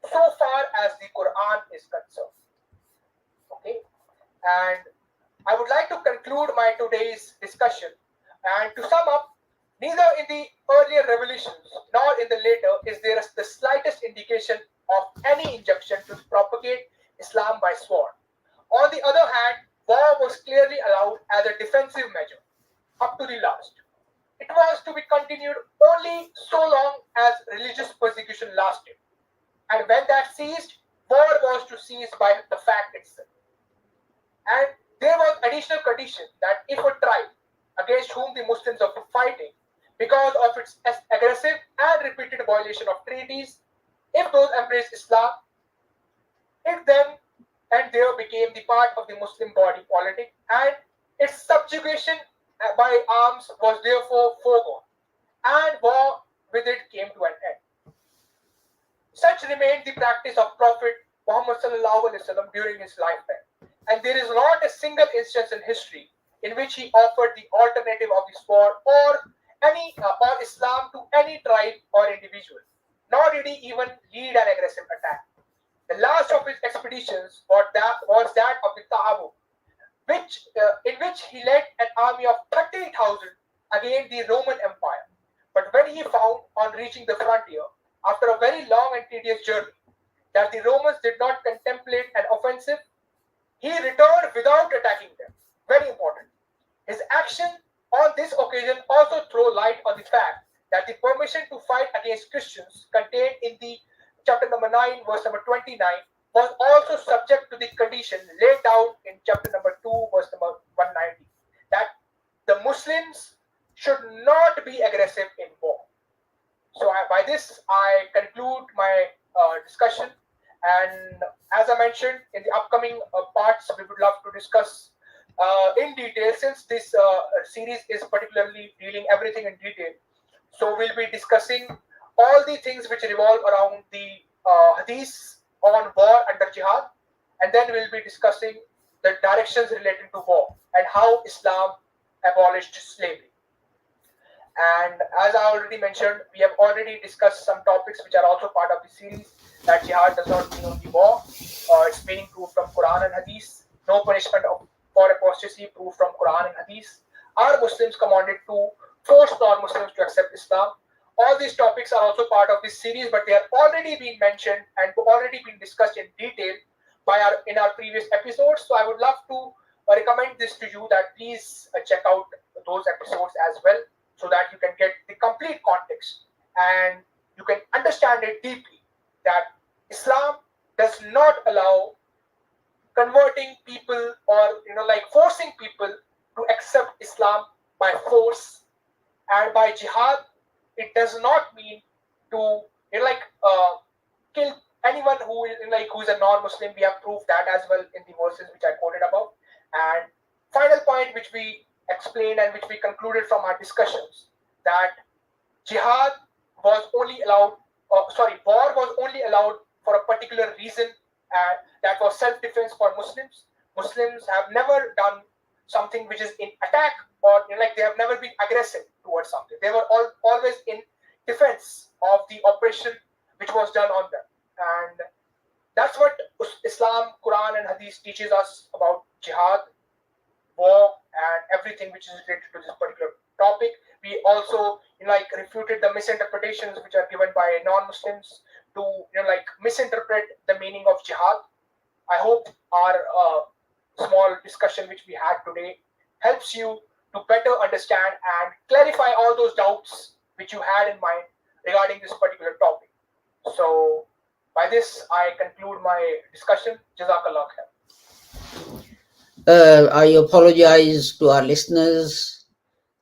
so far as the Quran is concerned. Okay, and I would like to conclude my today's discussion. And to sum up, neither in the earlier revolutions nor in the later is there the slightest indication of any injunction to propagate Islam by sword. On the other hand, war was clearly allowed as a defensive measure up to the last. It was to be continued only so long as religious persecution lasted, and when that ceased, war was to cease by the fact itself. And there was additional condition that if a tribe against whom the Muslims were fighting because of its aggressive and repeated violation of treaties, if those embraced Islam, it then and there became the part of the Muslim body politic, and its subjugation by arms was therefore foregone, and war with it came to an end. Such remained the practice of Prophet Muhammad during his lifetime, and there is not a single instance in history in which he offered the alternative of the sword or Islam to any tribe or individual, nor did he even lead an aggressive attack. The last of his expeditions was that of the Ta'abu, in which he led an army of 30,000 against the Roman Empire. But when he found, on reaching the frontier, after a very long and tedious journey, that the Romans did not contemplate an offensive, he returned without attacking them. Very important. His action on this occasion also throw light on the fact that the permission to fight against Christians contained in the chapter number 9, verse number 29, was also subject to the condition laid down in chapter number 2, verse number 190, that the Muslims should not be aggressive in war. So by this, I conclude my discussion. And as I mentioned, in the upcoming parts, we would love to discuss in detail, since this series is particularly dealing everything in detail. So we'll be discussing all the things which revolve around the hadiths on war under jihad, and then we'll be discussing the directions relating to war and how Islam abolished slavery. And as I already mentioned, we have already discussed some topics which are also part of the series, that jihad does not mean only war. Its meaning proved from Quran and Hadith. No punishment for apostasy proved from Quran and Hadith. Are Muslims commanded to force non-Muslims to accept Islam? All these topics are also part of this series, but they have already been mentioned and already been discussed in detail in our previous episodes. So I would love to recommend this to you, that please check out those episodes as well, so that you can get the complete context and you can understand it deeply, that Islam does not allow converting people, or forcing people to accept Islam by force. And by jihad, it does not mean to kill anyone who is a non-Muslim. We have proved that as well in the verses which I quoted above. And final point which we explained and which we concluded from our discussions, that jihad was only allowed, war was only allowed for a particular reason, and that was self-defense for Muslims. Muslims have never done something which is in attack, or they have never been aggressive towards something. They were always in defense of the oppression which was done on them. And that's what Islam, Quran and Hadith teaches us about jihad, war, and everything which is related to this particular topic. We also refuted the misinterpretations which are given by non-Muslims to misinterpret the meaning of jihad. I hope our small discussion which we had today helps you to better understand and clarify all those doubts which you had in mind regarding this particular topic. So by this, I conclude my discussion. Jazakallah khair. I apologize to our listeners.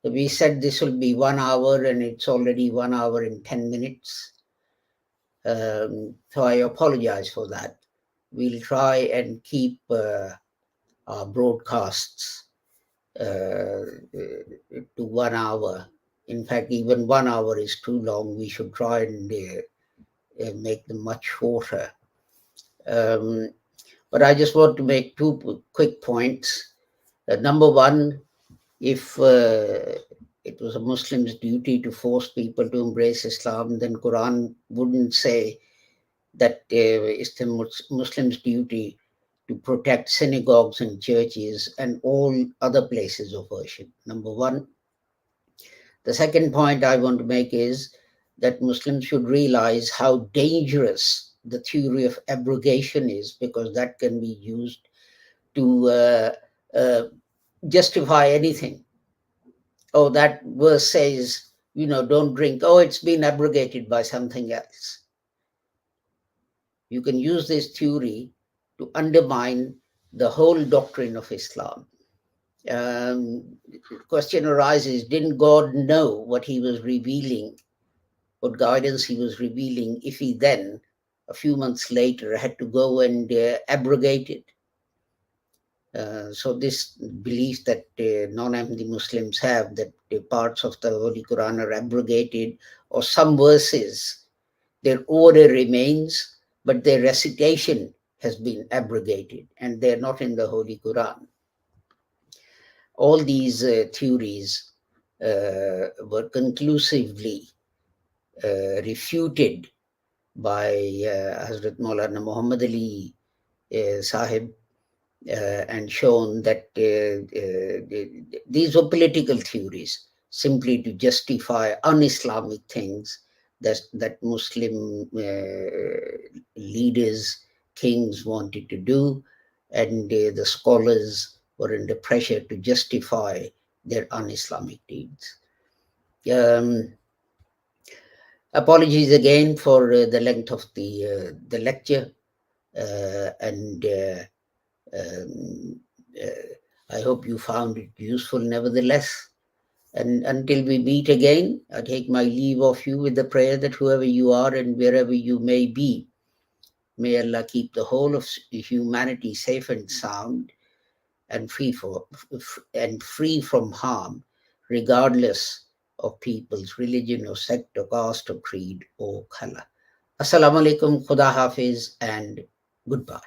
We said this will be 1 hour, and it's already 1 hour and 10 minutes. So I apologize for that. We'll try and keep our broadcasts to 1 hour. In fact, even 1 hour is too long. We should try and make them much shorter. Um, but I just want to make two quick points. Number one, if it was a Muslim's duty to force people to embrace Islam, then Quran wouldn't say that it's the Muslim's duty to protect synagogues and churches and all other places of worship. Number one. The second point I want to make is that Muslims should realize how dangerous the theory of abrogation is, because that can be used to uh, justify anything. Oh, that verse says, don't drink. Oh, it's been abrogated by something else. You can use this theory to undermine the whole doctrine of Islam. The question arises, didn't God know what he was revealing, what guidance he was revealing, if he then, a few months later, had to go and abrogate it? So this belief that non-Ahmadi Muslims have, that parts of the Holy Quran are abrogated, or some verses, their order remains, but their recitation has been abrogated, and they're not in the Holy Quran. All these theories were conclusively refuted by Hazrat Maulana Muhammad Ali Sahib, and shown that these were political theories simply to justify un-Islamic things that Muslim leaders, kings wanted to do, and the scholars were under pressure to justify their un-Islamic deeds. Apologies again for the length of the lecture, and I hope you found it useful nevertheless. And until we meet again, I take my leave of you with the prayer that whoever you are and wherever you may be, may Allah keep the whole of humanity safe and sound, and free from harm, regardless of people's religion or sect or caste or creed or color. Assalamu alaikum, Khuda Hafiz, and goodbye.